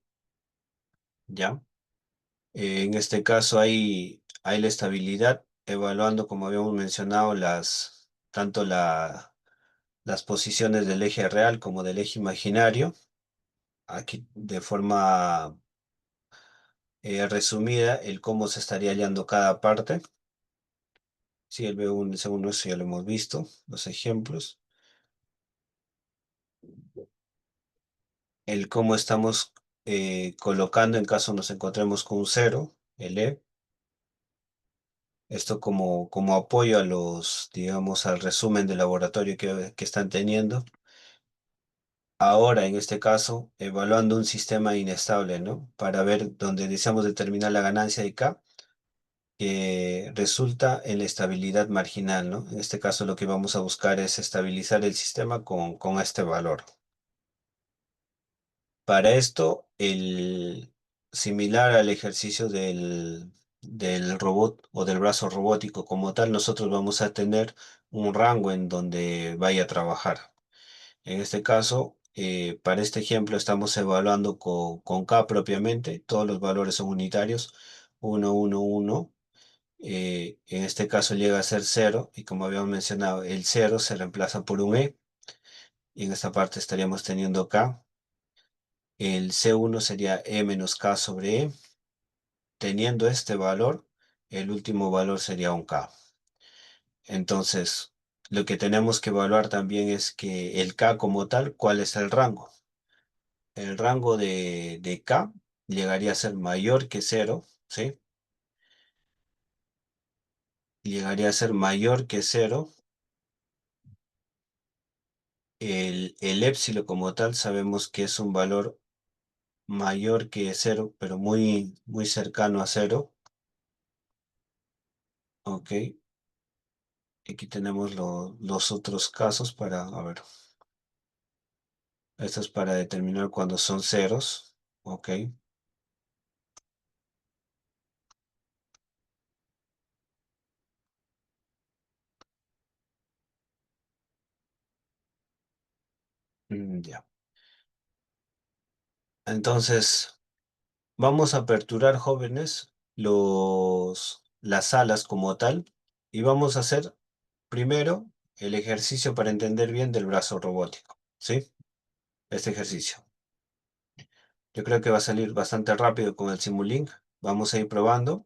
¿ya? En este caso hay la estabilidad, evaluando, como habíamos mencionado, tanto las posiciones del eje real como del eje imaginario. Aquí de forma resumida, el cómo se estaría hallando cada parte. Sí, el B1 y el C1, eso ya lo hemos visto, los ejemplos. El cómo estamos colocando en caso nos encontremos con un cero, el E. Esto como apoyo a digamos, al resumen de laboratorio que están teniendo. Ahora, en este caso, evaluando un sistema inestable, ¿no? Para ver dónde deseamos determinar la ganancia de K, que resulta en la estabilidad marginal, ¿no? En este caso, lo que vamos a buscar es estabilizar el sistema con este valor. Para esto, similar al ejercicio del robot o del brazo robótico como tal, nosotros vamos a tener un rango en donde vaya a trabajar. En este caso, para este ejemplo estamos evaluando con K propiamente, todos los valores son unitarios, 1, 1, 1. En este caso llega a ser 0 y como habíamos mencionado, el 0 se reemplaza por un E y en esta parte estaríamos teniendo K. El C1 sería E menos K sobre E. Teniendo este valor, el último valor sería un K. Entonces, lo que tenemos que evaluar también es que el K como tal, ¿cuál es el rango? El rango de K llegaría a ser mayor que 0, ¿sí? Llegaría a ser mayor que 0. El épsilon como tal sabemos que es un valor mayor que 0, pero muy, muy cercano a 0. Ok. Aquí tenemos los otros casos a ver. Esto es para determinar cuando son ceros. Ok. Ya. Entonces, vamos a aperturar, jóvenes, las salas como tal y vamos a hacer primero el ejercicio para entender bien del brazo robótico. ¿Sí? Este ejercicio. Yo creo que va a salir bastante rápido con el Simulink. Vamos a ir probando.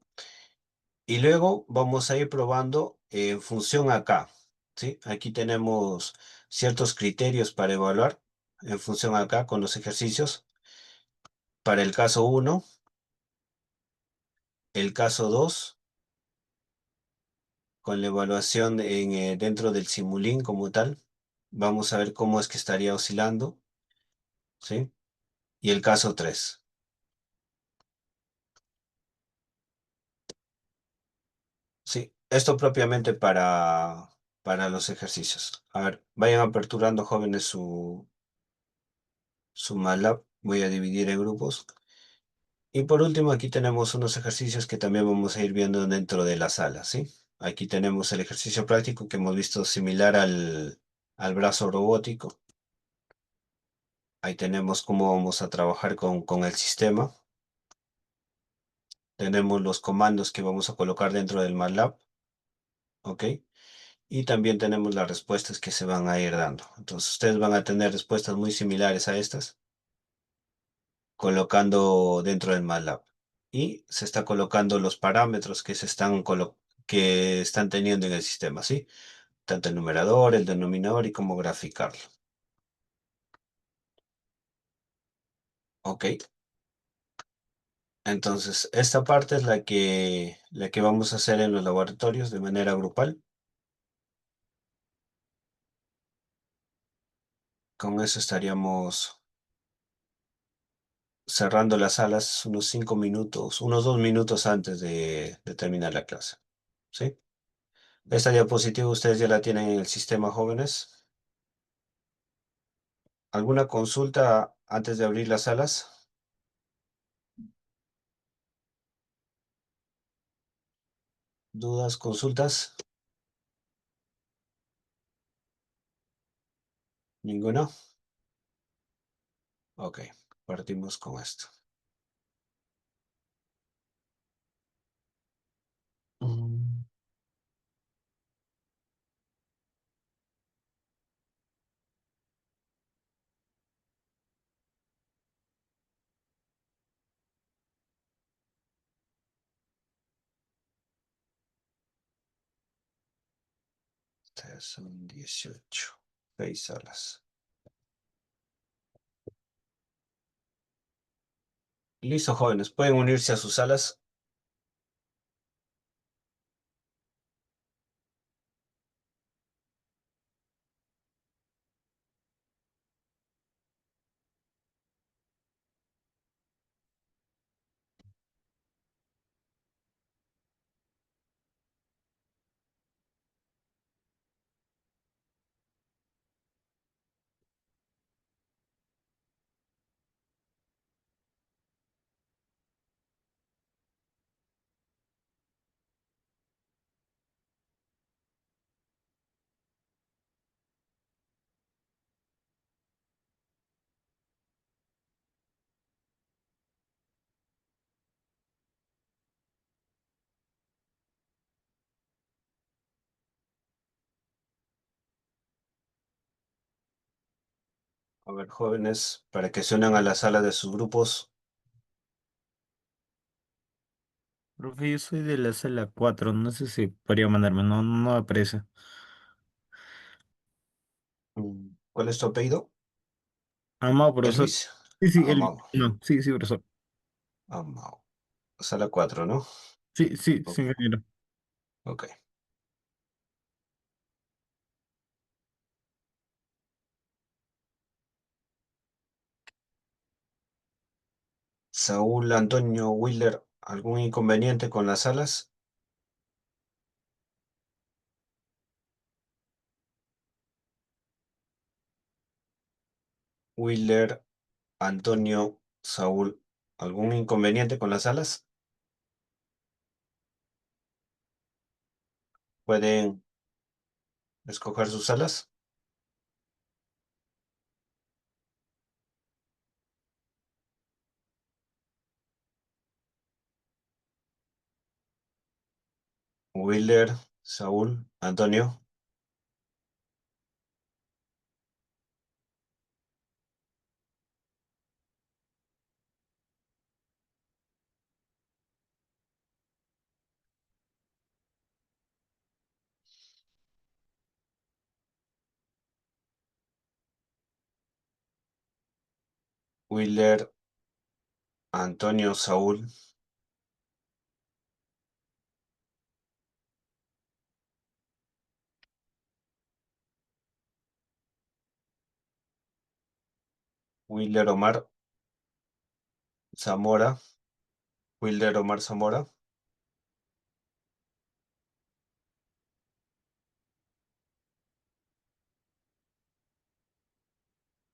Y luego vamos a ir probando en función acá, ¿sí? Aquí tenemos ciertos criterios para evaluar en función acá con los ejercicios. Para el caso 1, el caso 2, con la evaluación dentro del Simulink como tal. Vamos a ver cómo es que estaría oscilando, ¿sí? Y el caso 3. Sí, esto propiamente para los ejercicios. A ver, vayan aperturando, jóvenes, su MATLAB. Voy a dividir en grupos. Y por último, aquí tenemos unos ejercicios que también vamos a ir viendo dentro de la sala, ¿sí? Aquí tenemos el ejercicio práctico que hemos visto similar al brazo robótico. Ahí tenemos cómo vamos a trabajar con el sistema. Tenemos los comandos que vamos a colocar dentro del MATLAB, ¿ok? Y también tenemos las respuestas que se van a ir dando. Entonces, ustedes van a tener respuestas muy similares a estas, colocando dentro del MATLAB. Y se está colocando los parámetros que están teniendo en el sistema, ¿sí? Tanto el numerador, el denominador y cómo graficarlo. Ok. Entonces, esta parte es la que vamos a hacer en los laboratorios de manera grupal. Con eso estaríamos cerrando las salas unos 5 minutos, unos 2 minutos antes de terminar la clase. ¿Sí? Esta diapositiva ustedes ya la tienen en el sistema, jóvenes. ¿Alguna consulta antes de abrir las salas? ¿Dudas, consultas? ¿Ninguno? Ok, partimos con esto. Mm, Ustedes son 18. 6 salas. Listo, jóvenes. Pueden unirse a sus salas. A ver, jóvenes, para que se unan a la sala de sus grupos.
Profe, yo soy de la sala 4, no sé si podría mandarme, no me aparece.
¿Cuál es tu apellido?
Amado, profesor.
Elvis.
Sí, sí,
Amado.
no, sí, sí, profesor.
Amado. Sala 4, ¿no?
Sí, sí, sí,
Ok.
ingeniero.
Ok. Saúl Antonio Wheeler, ¿algún inconveniente con las salas? Wheeler, Antonio, Saúl, ¿algún inconveniente con las salas? ¿Pueden escoger sus salas? Wheeler, Saúl, Antonio, Wheeler, Antonio, Saúl, Wheeler, Omar, Zamora, Wheeler, Omar, Zamora,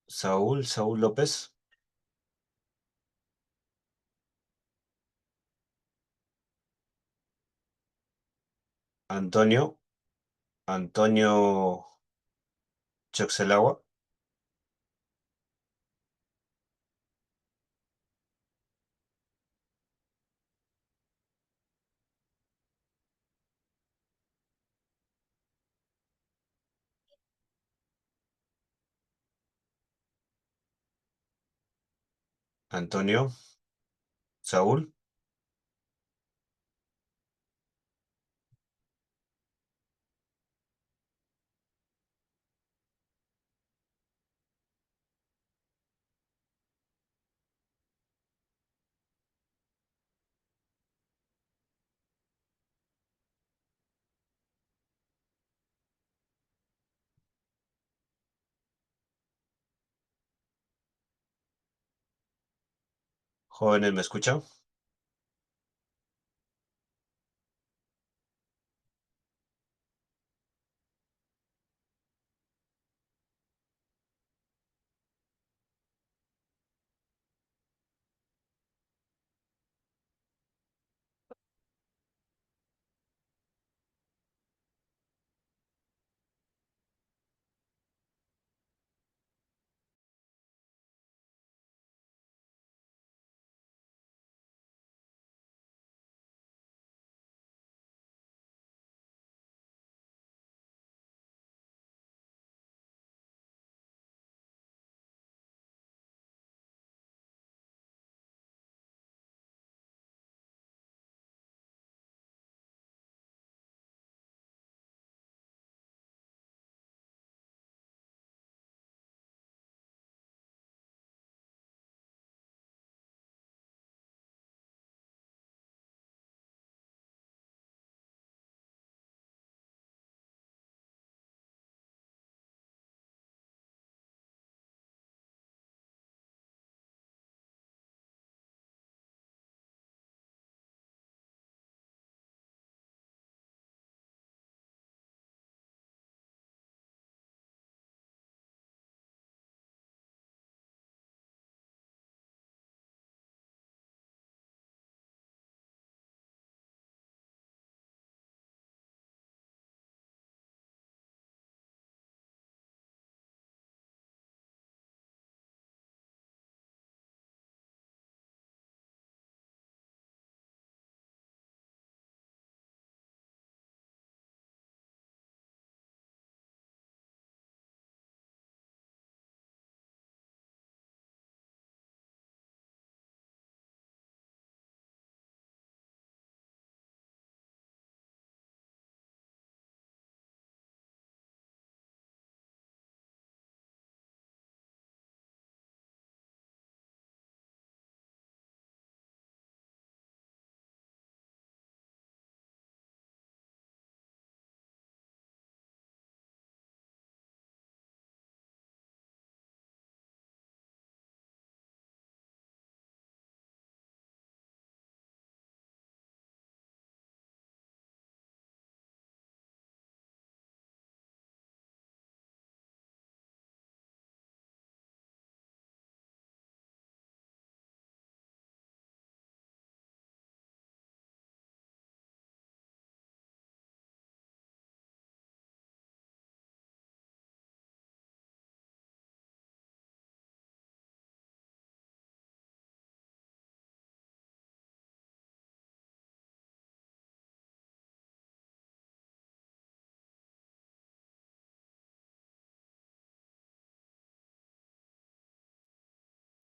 Saúl, Saúl López, Antonio, Antonio Choxelagua, Antonio, Saúl, Jóvenes, ¿me escuchan?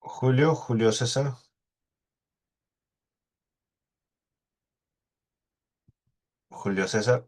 Julio César, Julio César.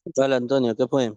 Hola Antonio, ¿qué fue?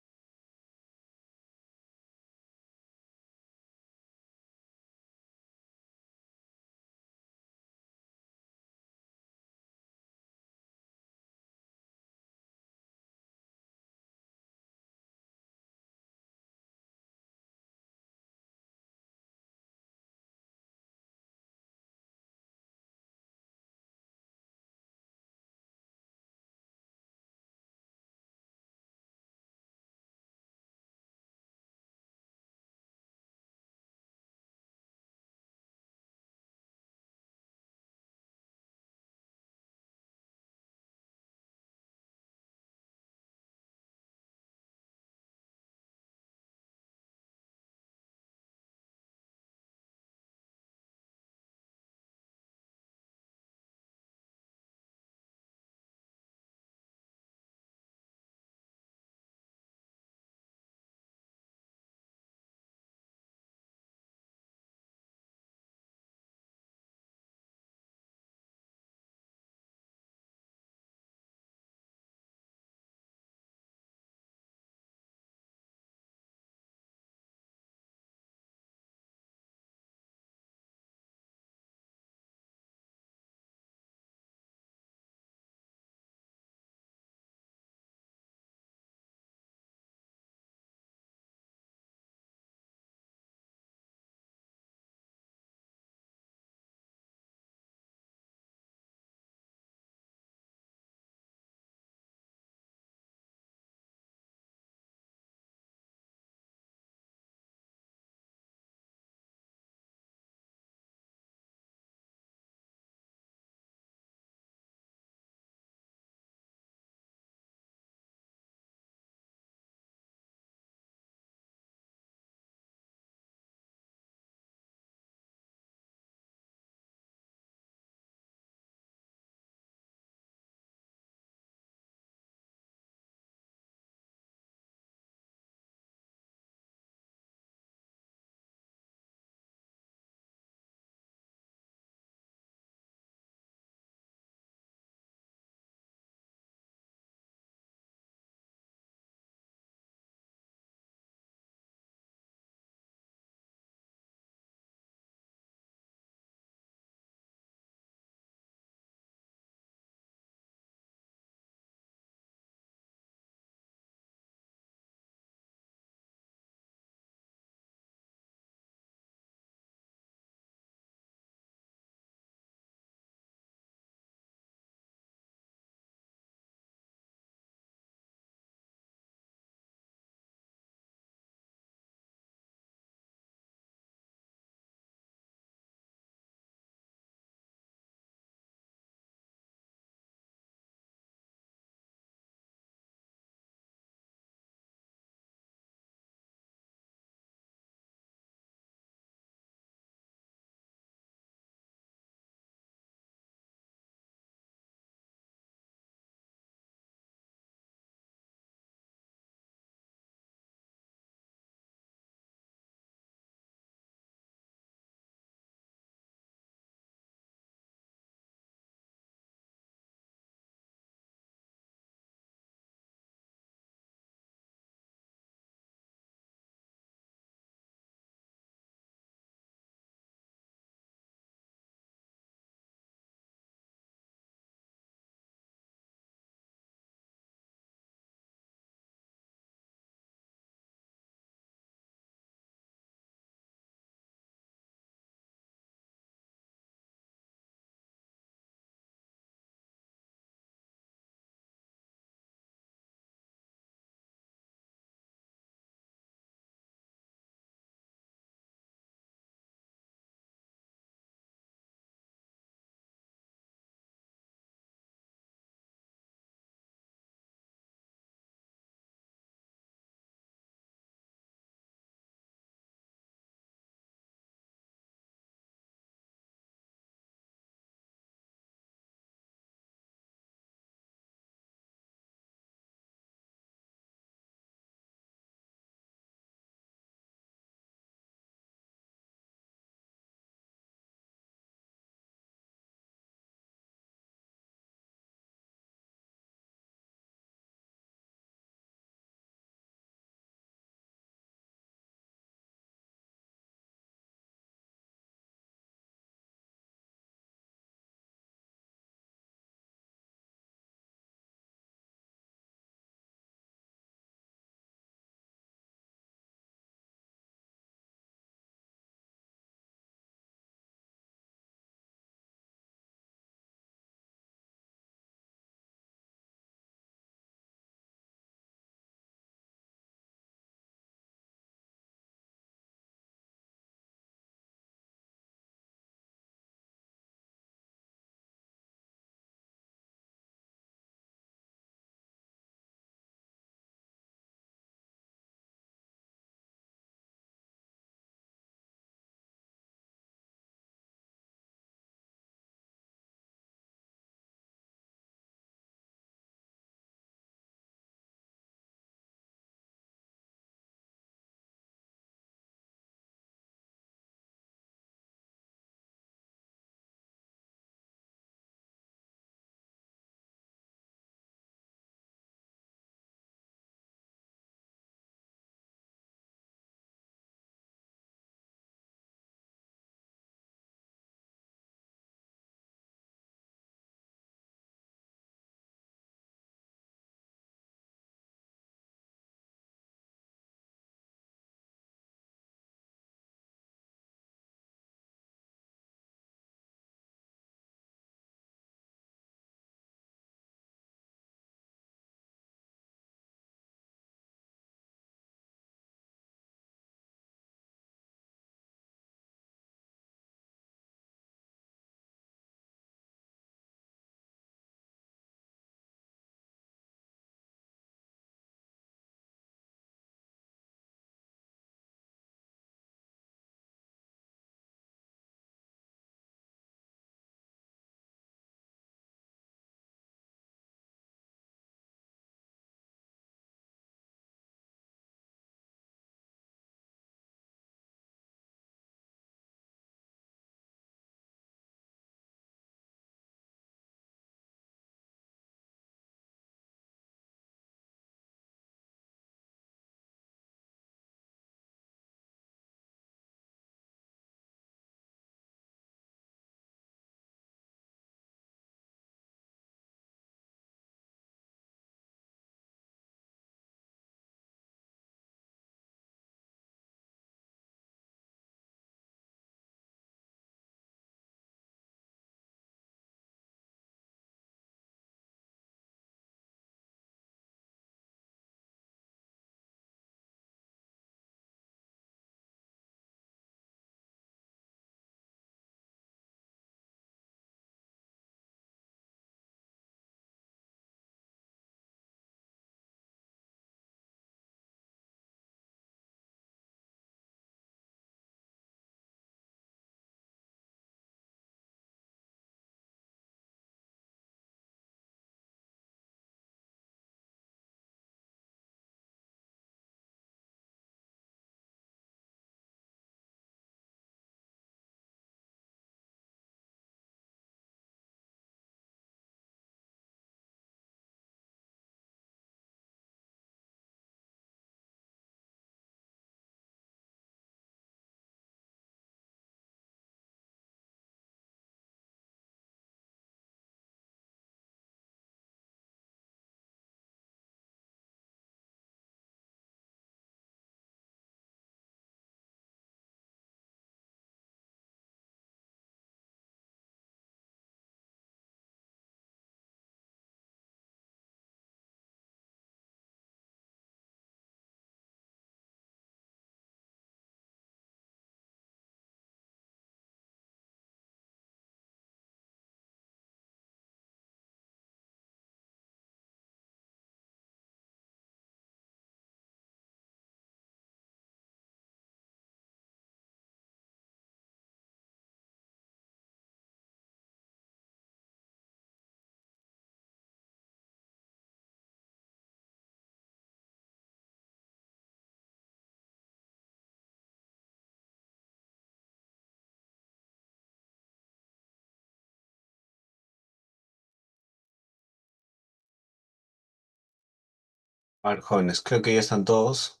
A ver, jóvenes, creo que ya están todos.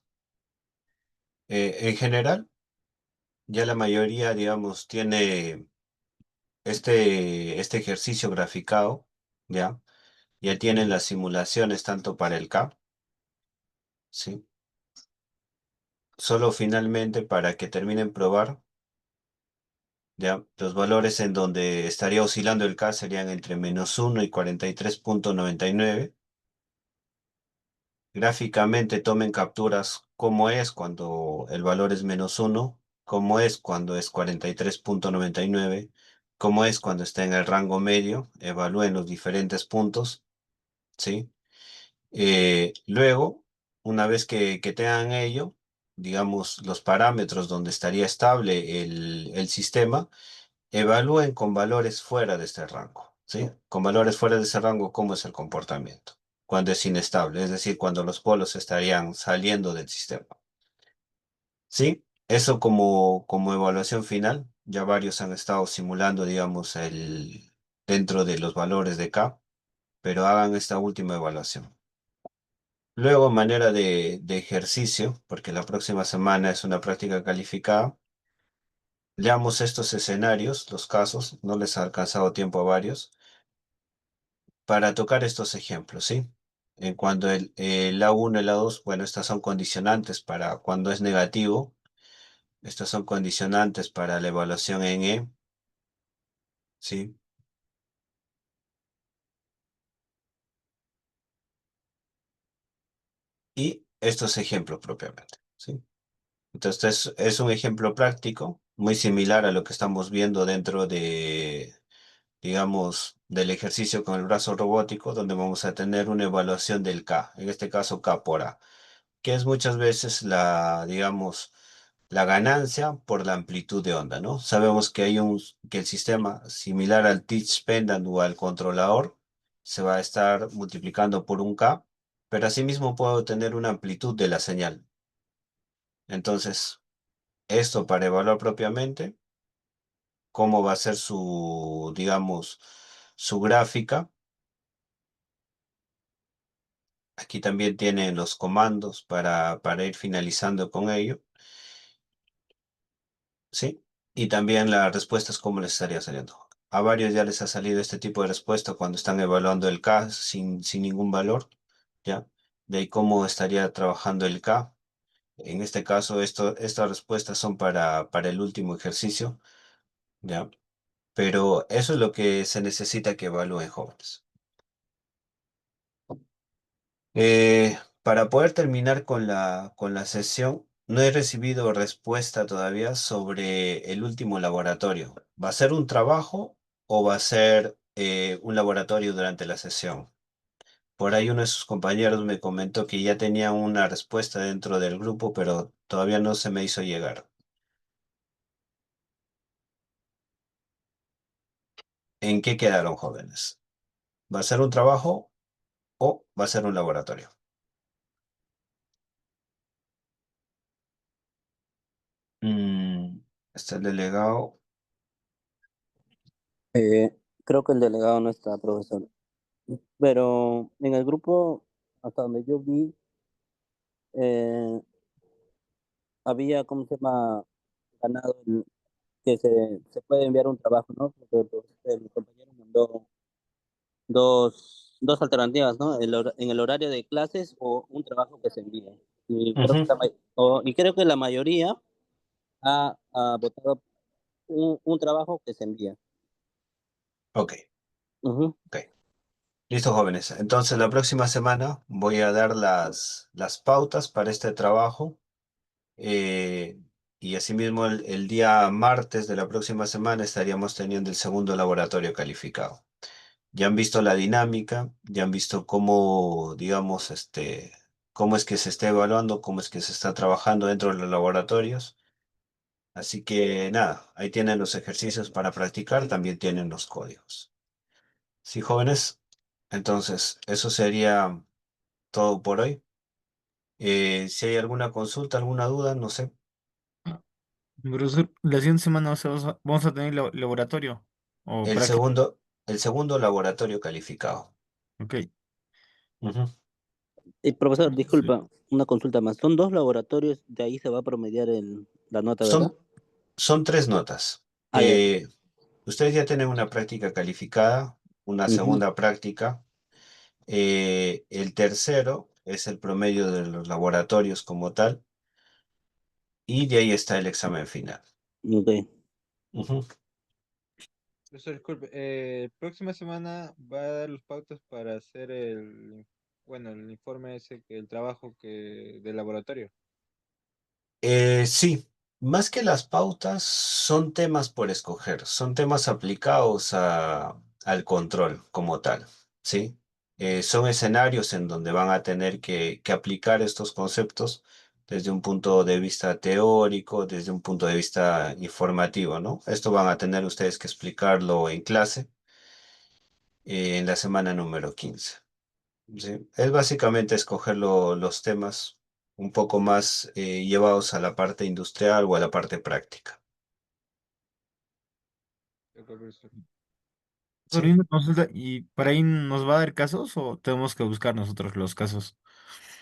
En general, ya la mayoría, digamos, tiene este ejercicio graficado, ¿ya? Ya tienen las simulaciones tanto para el CAP, ¿sí? Solo finalmente para que terminen probar, ¿ya? Los valores en donde estaría oscilando el K serían entre -1 y 43,99. Gráficamente tomen capturas cómo es cuando el valor es -1, cómo es cuando es 43,99, cómo es cuando está en el rango medio, evalúen los diferentes puntos, ¿sí? Luego, una vez que tengan ello, digamos, los parámetros donde estaría estable el sistema, evalúen con valores fuera de este rango, ¿sí? Con valores fuera de ese rango, ¿cómo es el comportamiento? Cuando es inestable, es decir, cuando los polos estarían saliendo del sistema, ¿sí? Eso como evaluación final, ya varios han estado simulando, digamos, dentro de los valores de K, pero hagan esta última evaluación. Luego, manera de ejercicio, porque la próxima semana es una práctica calificada, leamos estos escenarios, los casos, no les ha alcanzado tiempo a varios, para tocar estos ejemplos, ¿sí? En cuando el A1 y el A2, bueno, estas son condicionantes para cuando es negativo, estas son condicionantes para la evaluación en E, ¿sí? Y estos ejemplos propiamente, ¿sí? Entonces, es un ejemplo práctico, muy similar a lo que estamos viendo dentro de, digamos, del ejercicio con el brazo robótico, donde vamos a tener una evaluación del K, en este caso K por A, que es muchas veces digamos, la ganancia por la amplitud de onda, ¿no? Sabemos que que el sistema, similar al teach pendant o al controlador, se va a estar multiplicando por un K, pero asimismo puedo tener una amplitud de la señal. Entonces, esto para evaluar propiamente, cómo va a ser digamos, su gráfica. Aquí también tienen los comandos para ir finalizando con ello, ¿sí? Y también las respuestas, cómo les estaría saliendo. A varios ya les ha salido este tipo de respuesta cuando están evaluando el K sin ningún valor, ¿ya? De ahí cómo estaría trabajando el K. En este caso, estas respuestas son para el último ejercicio, ¿ya? Pero eso es lo que se necesita que evalúen jóvenes. Para poder terminar con la sesión, no he recibido respuesta todavía sobre el último laboratorio. ¿Va a ser un trabajo o va a ser un laboratorio durante la sesión? Por ahí uno de sus compañeros me comentó que ya tenía una respuesta dentro del grupo, pero todavía no se me hizo llegar. ¿En qué quedaron, jóvenes? ¿Va a ser un trabajo o va a ser un laboratorio? Mm, está el delegado.
Creo que el delegado no está, profesor. Pero en el grupo, hasta donde yo vi, eh, había, ¿cómo se llama? Ganado que se puede enviar un trabajo, ¿no? Porque el compañero mandó dos alternativas, ¿no? En el horario de clases o un trabajo que se envía. Y creo que
Ujú.
y creo que la mayoría ha votado un trabajo que se envía.
Ok,
Ujú.
ok. Listo, jóvenes. Entonces, la próxima semana voy a dar las pautas para este trabajo y asimismo el día martes de la próxima semana estaríamos teniendo el segundo laboratorio calificado. Ya han visto la dinámica, ya han visto cómo, digamos, cómo es que se está evaluando, cómo es que se está trabajando dentro de los laboratorios. Así que nada, ahí tienen los ejercicios para practicar, también tienen los códigos. Sí, jóvenes. Entonces, eso sería todo por hoy. Si hay alguna consulta, alguna duda, no sé.
Profesor, la siguiente semana vamos a tener laboratorio o
El
práctica.
segundo, el segundo laboratorio calificado.
Ok.
Ujú.
Profesor,
Sí.
disculpa, una consulta más. Son 2 laboratorios, de ahí se va a promediar la nota, ¿verdad?
Son, son 3 notas.
Ah, ya.
Ustedes ya tienen una práctica calificada, una
Ujú.
segunda práctica. El tercero es el promedio de los laboratorios como tal, y de ahí está el examen final.
Ok.
Ujú.
Profesor, disculpe, próxima semana va a dar los pautas para hacer bueno, el informe ese, el trabajo del laboratorio.
Sí, más que las pautas, son temas por escoger, son temas aplicados al control como tal, ¿sí? Son escenarios en donde van a tener que aplicar estos conceptos desde un punto de vista teórico, desde un punto de vista informativo, ¿no? Esto van a tener ustedes que explicarlo en clase en la semana número 15. Sí, es básicamente escoger los temas un poco más llevados a la parte industrial o a la parte práctica.
De acuerdo, profesor.
Profesor,
¿Sí?
una consulta, ¿y para ahí nos va a dar casos o tenemos que buscar nosotros los casos?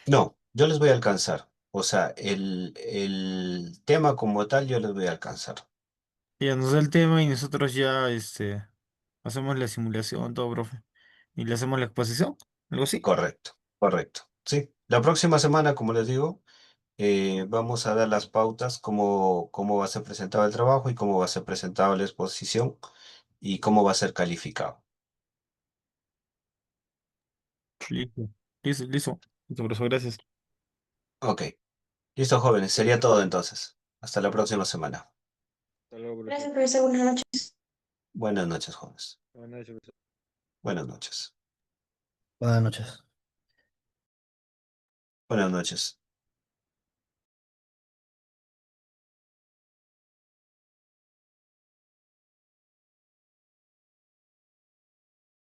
No, yo les voy a alcanzar. O sea, el tema como tal yo les voy a alcanzar.
Ya nos da el tema y nosotros ya hacemos la simulación, todo, profe. Y le hacemos la exposición, algo así.
Correcto, correcto. Sí, la próxima semana, como les digo, vamos a dar las pautas, cómo va a ser presentado el trabajo y cómo va a ser presentado la exposición y cómo va a ser calificado.
Listo, listo, listo. Listo, profesor, gracias.
Ok, listo, jóvenes, sería todo entonces. Hasta la próxima semana.
Hasta luego,
Gracias,
profesor.
profesor. Buenas noches.
Buenas noches, jóvenes.
Buenas noches, profesor.
Buenas noches.
Buenas noches.
Buenas noches.